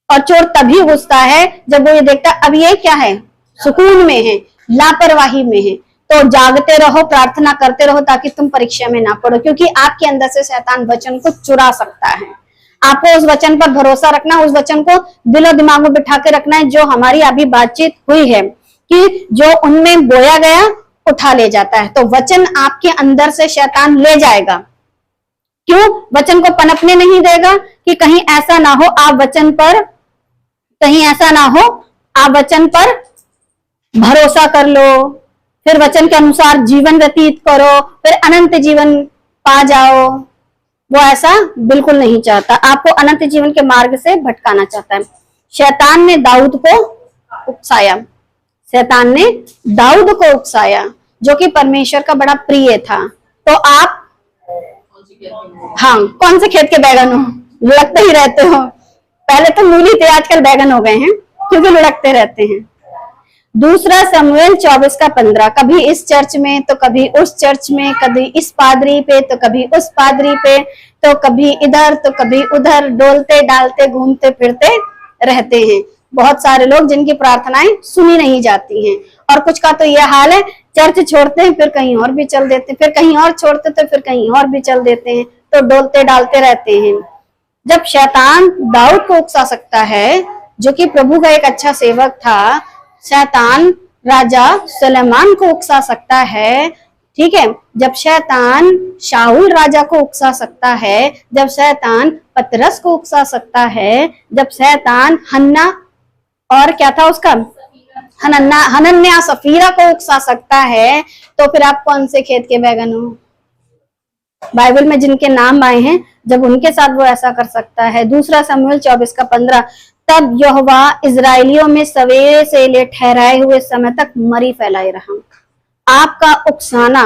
और चोर तभी घुसता है जब वो ये देखता है अब ये क्या है, सुकून में है, लापरवाही में है। तो जागते रहो, प्रार्थना करते रहो ताकि तुम परीक्षा में ना पड़ो, क्योंकि आपके अंदर से शैतान वचन को चुरा सकता है। आपको उस वचन पर भरोसा रखना, उस वचन को दिलो दिमाग में बिठा के रखना है, जो हमारी अभी बातचीत हुई है कि जो उनमें बोया गया उठा ले जाता है। तो वचन आपके अंदर से शैतान ले जाएगा। क्यों? वचन को पनपने नहीं देगा कि कहीं ऐसा ना हो आप वचन पर, कहीं ऐसा ना हो आप वचन पर भरोसा कर लो, फिर वचन के अनुसार जीवन व्यतीत करो, फिर अनंत जीवन पा जाओ। वो ऐसा बिल्कुल नहीं चाहता, आपको अनंत जीवन के मार्ग से भटकाना चाहता है। शैतान ने दाऊद को उकसाया, शैतान ने दाऊद को उकसाया, जो कि परमेश्वर का बड़ा प्रिय था। तो आप, हाँ, कौन से खेत के बैगन हो, लुढ़कते ही रहते हो। पहले तो मूली थे, आजकल बैगन हो गए हैं, क्योंकि लुढ़कते रहते हैं। दूसरा शमूएल 24:15, कभी इस चर्च में तो कभी उस चर्च में, कभी इस पादरी पे तो कभी उस पादरी पे, तो कभी इधर तो कभी उधर, डोलते डालते घूमते फिरते रहते हैं। बहुत सारे लोग जिनकी प्रार्थनाएं सुनी नहीं जाती हैं, और कुछ का तो यह हाल है, चर्च छोड़ते हैं फिर कहीं और भी चल देते हैं, फिर कहीं और छोड़ते तो फिर कहीं और भी चल देते हैं, तो डोलते डालते रहते हैं। जब शैतान दाऊद को उकसा सकता है, जो कि प्रभु का एक अच्छा सेवक था, शैतान राजा सुलेमान को उकसा सकता है, ठीक है, जब शैतान शाऊल राजा को उकसा सकता है, जब शैतान पतरस को उकसा सकता है, जब शैतान हन्ना और क्या था उसका, हनन्याह सफीरा को उकसा सकता है, तो फिर आप कौन से खेत के बैगन हो? बाइबल में जिनके नाम आए हैं, जब उनके साथ वो ऐसा कर सकता है। दूसरा शमूएल 24:15, तब यहोवा इजराइलियों में सवेरे से ले ठहराए हुए समय तक मरी फैलाए रहा। आपका उकसाना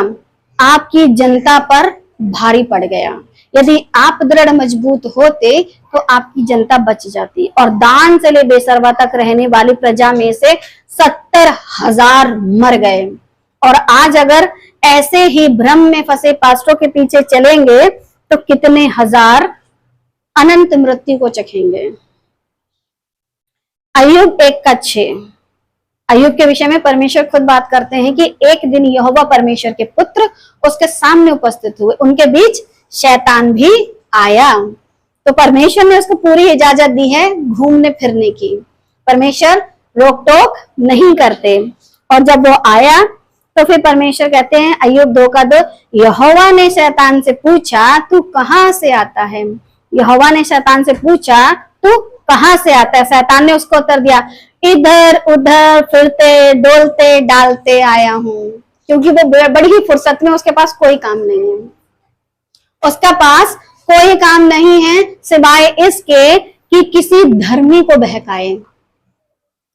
आपकी जनता पर भारी पड़ गया। यदि आप दृढ़ मजबूत होते तो आपकी जनता बच जाती, और दान से ले बेसरवा तक रहने वाली प्रजा में से 70,000 मर गए। और आज अगर ऐसे ही भ्रम में फंसे पास्टरों के पीछे चलेंगे तो कितने हजार अनंत मृत्यु को चखेंगे। अय्यूब 1:6, अय्यूब के विषय में परमेश्वर खुद बात करते हैं कि एक दिन यहोवा परमेश्वर के पुत्र उसके सामने उपस्थित हुए, उनके बीच शैतान भी आया। तो परमेश्वर ने उसको पूरी इजाजत दी है घूमने फिरने की, परमेश्वर रोक टोक नहीं करते। और जब वो आया तो फिर परमेश्वर कहते हैं अय्यूब 2:2, यहोवा ने शैतान से पूछा तू कहां से आता है? यहोवा ने शैतान से पूछा तू कहां से आता है? शैतान ने उसको उत्तर दिया, इधर उधर फिरते डोलते डालते आया हूं। क्योंकि वो बड़ी ही फुर्सत में, उसके पास कोई काम नहीं है, उसका पास कोई काम नहीं है सिवाय इसके कि किसी धर्मी को बहकाए।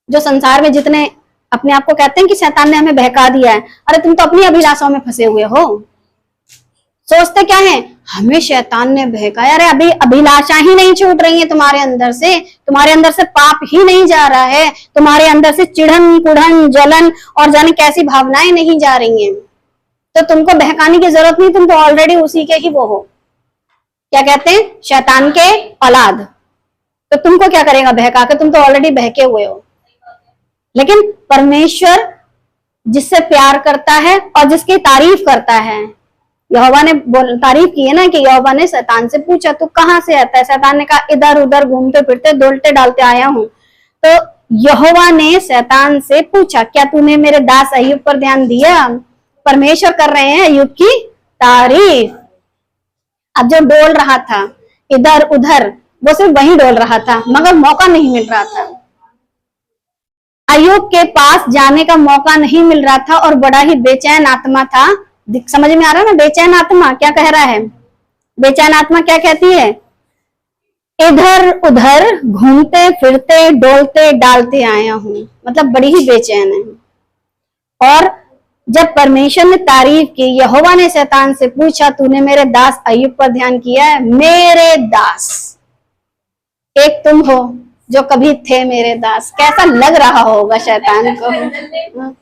जो संसार में जितने अपने आप को कहते हैं कि शैतान ने हमें बहका दिया है, अरे तुम तो अपनी अभिलाषाओं में फंसे हुए हो। सोचते क्या है, हमें शैतान ने बहकाया। अरे अभी अभिलाषा ही नहीं छूट रही है तुम्हारे अंदर से पाप ही नहीं जा रहा है, तुम्हारे अंदर से चिढ़न कुढ़न जलन और जाने कैसी भावनाएं नहीं जा रही हैं, तो तुमको बहकाने की जरूरत नहीं, तुम तो ऑलरेडी उसी के ही वो हो, क्या कहते हैं, शैतान के औलाद। तो तुमको क्या करेगा बहका के, तुम तो ऑलरेडी बहके हुए हो। लेकिन परमेश्वर जिससे प्यार करता है और जिसकी तारीफ करता है, यहोवा ने तारीफ की है ना कि यहोवा ने शैतान से पूछा तू कहां से आता है? शैतान ने कहा इधर उधर घूमते फिरते डोलते डालते आया हूं। तो यहोवा ने शैतान से पूछा क्या तूने मेरे दास अय्यूब पर ध्यान दिया? परमेश्वर कर रहे हैं अय्यूब की तारीफ। अब जो डोल रहा था इधर उधर, वो सिर्फ वही डोल रहा था, मगर मौका नहीं मिल रहा था। अय्यूब के पास जाने का मौका नहीं मिल रहा था और बड़ा ही बेचैन आत्मा था। समझ में आ रहा है ना, बेचैन आत्मा क्या कह रहा है? बेचैन आत्मा क्या कहती है? इधर उधर घूमते फिरते डोलते डालते आया हूं, मतलब बड़ी ही बेचैन है। और जब परमेश्वर ने तारीफ की, यहोवा ने शैतान से पूछा तूने मेरे दास अय्यूब पर ध्यान किया है? मेरे दास, एक तुम हो जो कभी थे मेरे दास। कैसा लग रहा होगा शैतान को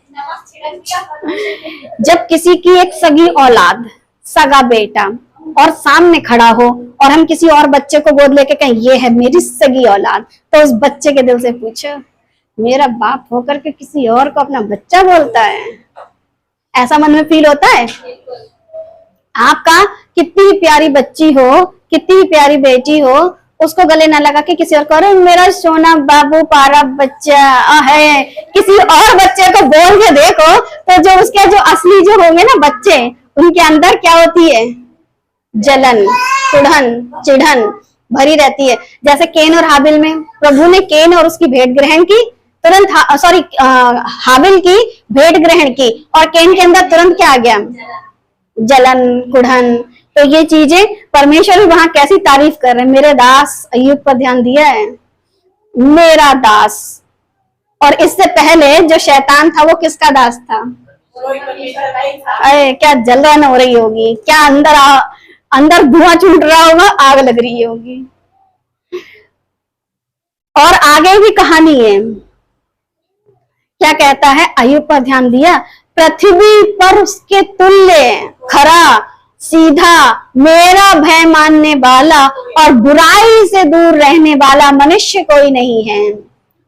जब किसी की एक सगी औलाद, सगा बेटा और सामने खड़ा हो और हम किसी और बच्चे को गोद लेके कहें ये है मेरी सगी औलाद, तो उस बच्चे के दिल से पूछो मेरा बाप होकर के किसी और को अपना बच्चा बोलता है, ऐसा मन में फील होता है? आपका कितनी प्यारी बच्ची हो, कितनी प्यारी बेटी हो, उसको गले ना लगा के किसी और को, अरे मेरा सोना बाबू पारा बच्चा है, किसी और बच्चे को बोल के देखो तो जो उसके जो असली जो होंगे ना बच्चे, उनके अंदर क्या होती है, जलन, कुढ़न, चिढ़न भरी रहती है। जैसे केन और हाबिल में प्रभु ने केन और उसकी भेंट ग्रहण की, तुरंत हाबिल की भेंट ग्रहण की, और केन के अंदर तुरंत क्या आ गया, जलन, कुढ़न। तो ये चीजें परमेश्वर भी वहां कैसी तारीफ कर रहे हैं, मेरे दास अय्यूब पर ध्यान दिया है, मेरा दास। और इससे पहले जो शैतान था वो किसका दास था, अरे क्या जलन हो रही होगी, क्या अंदर धुआं छूट रहा होगा, आग लग रही होगी। और आगे भी कहानी है, क्या कहता है, अय्यूब पर ध्यान दिया, पृथ्वी पर उसके तुल्य खरा, सीधा, मेरा भय मानने वाला और बुराई से दूर रहने वाला मनुष्य कोई नहीं है।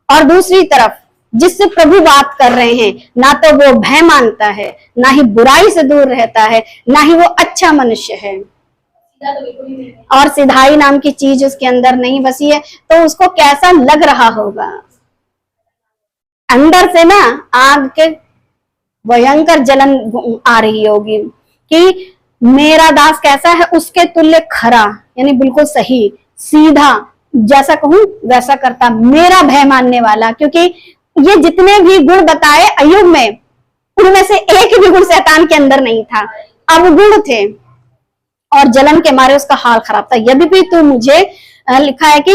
और दूसरी तरफ जिससे प्रभु बात कर रहे हैं, ना तो वो भय मानता है, ना ही बुराई से दूर रहता है, ना ही वो अच्छा मनुष्य है, और सिधाई नाम की चीज उसके अंदर नहीं बसी है। तो उसको कैसा लग रहा होगा, अंदर से ना आग के भयंकर जलन आ रही होगी कि मेरा दास कैसा है, उसके तुल्य खरा, यानी बिल्कुल सही, सीधा, जैसा कहूं वैसा करता, मेरा भय मानने वाला। क्योंकि ये जितने भी गुण बताए अय्यूब में, उनमें से एक भी गुण शैतान के अंदर नहीं था, अवगुण थे, और जलन के मारे उसका हाल खराब था। यद्यपि तू मुझे लिखा है कि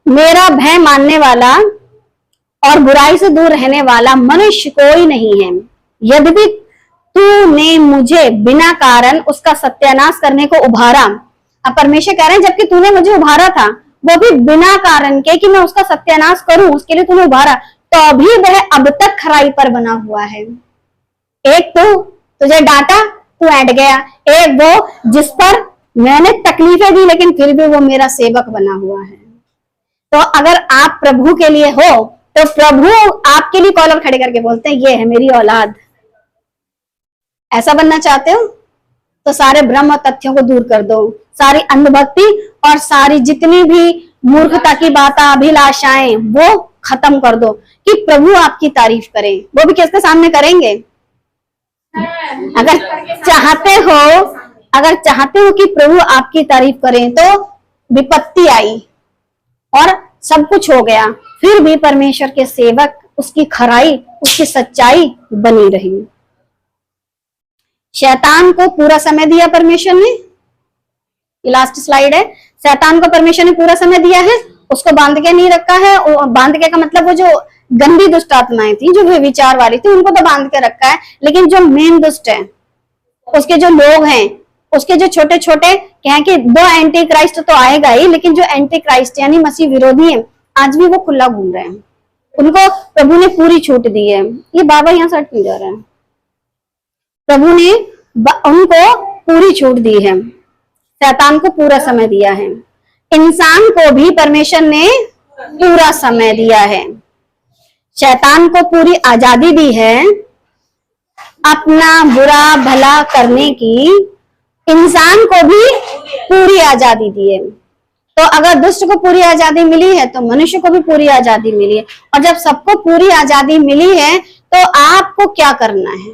मेरा भय मानने वाला और बुराई से दूर रहने वाला मनुष्य कोई नहीं है, यद्यपि तूने मुझे बिना कारण उसका सत्यानाश करने को उभारा। अब परमेश्वर कह रहे हैं जबकि तूने मुझे उभारा था, वो भी बिना कारण के कि मैं उसका सत्यानाश करूं, उसके लिए तूने उभारा, तो अभी वह अब तक खराई पर बना हुआ है। एक तो तुझे डांटा, तू ऐंठ गया, एक वो जिस पर मैंने तकलीफें दी लेकिन फिर भी वो मेरा सेवक बना हुआ है। तो अगर आप प्रभु के लिए हो तो प्रभु आपके लिए कॉलर खड़े करके बोलते हैं, ये है मेरी औलाद। ऐसा बनना चाहते हो तो सारे भ्रम और तथ्यों को दूर कर दो, सारी अंधभक्ति और सारी जितनी भी मूर्खता की बातें, अभिलाषाएं, वो खत्म कर दो कि प्रभु आपकी तारीफ करें। वो भी किसके सामने करेंगे, अगर चाहते हो कि प्रभु आपकी तारीफ करें, तो विपत्ति आई और सब कुछ हो गया, फिर भी परमेश्वर के सेवक, उसकी खराई, उसकी सच्चाई बनी रही। शैतान को पूरा समय दिया परमेश्वर ने, ये लास्ट स्लाइड है, शैतान को परमेश्वर ने पूरा समय दिया है, उसको बांध के नहीं रखा है। बांध के का मतलब वो जो गंदी दुष्ट आत्माएं थी, जो विचार वाली थी, उनको तो बांध के रखा है, लेकिन जो मेन दुष्ट है, उसके जो लोग हैं, उसके जो छोटे छोटे क्या कि दो एंटी क्राइस्ट तो आएगा ही, लेकिन जो एंटी क्राइस्ट यानी मसीह विरोधी है, आज भी वो खुला घूम रहे हैं, उनको प्रभु ने पूरी छूट दी है। ये बाबा यहाँ से क्यों जा रहा है, प्रभु ने उनको पूरी छूट दी है, शैतान को पूरा समय दिया है, इंसान को भी परमेश्वर ने पूरा समय दिया है, शैतान को पूरी आजादी दी है अपना बुरा भला करने की, इंसान को भी पूरी आजादी दी है। तो अगर दुष्ट को पूरी आजादी मिली है तो मनुष्य को भी पूरी आजादी मिली है, और जब सबको पूरी आजादी मिली है तो आपको क्या करना है,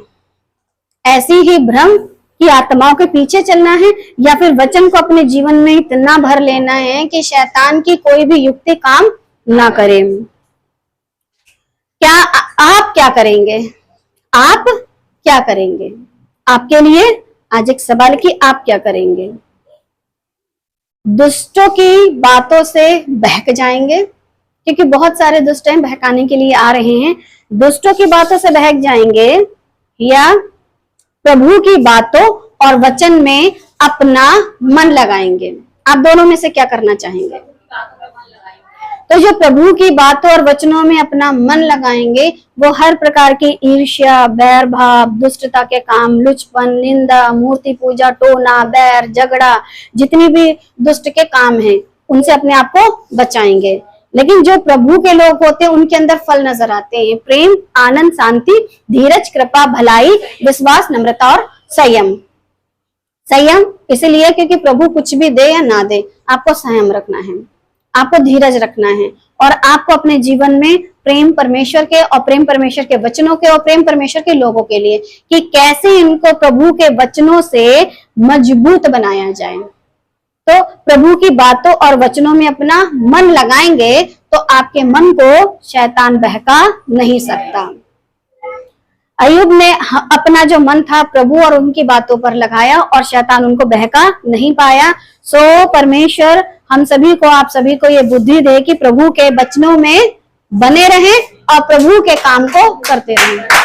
ऐसी ही भ्रम की आत्माओं के पीछे चलना है, या फिर वचन को अपने जीवन में इतना भर लेना है कि शैतान की कोई भी युक्ति काम ना करे। क्या आप क्या करेंगे, आप क्या करेंगे, आपके लिए आज एक सवाल कि आप क्या करेंगे। दुष्टों की बातों से बहक जाएंगे, क्योंकि बहुत सारे दुष्ट हैं, बहकाने के लिए आ रहे हैं, दुष्टों की बातों से बहक जाएंगे, या प्रभु की बातों और वचन में अपना मन लगाएंगे। आप दोनों में से क्या करना चाहेंगे। तो जो प्रभु की बातों और वचनों में अपना मन लगाएंगे, वो हर प्रकार की ईर्ष्या, बैर भाव, दुष्टता के काम, लुचपन, निंदा, मूर्ति पूजा, टोना, बैर, झगड़ा, जितनी भी दुष्ट के काम हैं, उनसे अपने आप को बचाएंगे। लेकिन जो प्रभु के लोग होते हैं, उनके अंदर फल नजर आते हैं, प्रेम, आनंद, शांति, धीरज, कृपा, भलाई, विश्वास, नम्रता और संयम। संयम इसलिए क्योंकि प्रभु कुछ भी दे या ना दे, आपको संयम रखना है, आपको धीरज रखना है, और आपको अपने जीवन में प्रेम परमेश्वर के और प्रेम परमेश्वर के वचनों के और प्रेम परमेश्वर के लोगों के लिए कि कैसे इनको प्रभु के वचनों से मजबूत बनाया जाए। तो प्रभु की बातों और वचनों में अपना मन लगाएंगे तो आपके मन को शैतान बहका नहीं सकता। अय्यूब ने अपना जो मन था प्रभु और उनकी बातों पर लगाया और शैतान उनको बहका नहीं पाया। सो परमेश्वर हम सभी को, आप सभी को ये बुद्धि दे कि प्रभु के वचनों में बने रहें और प्रभु के काम को करते रहें।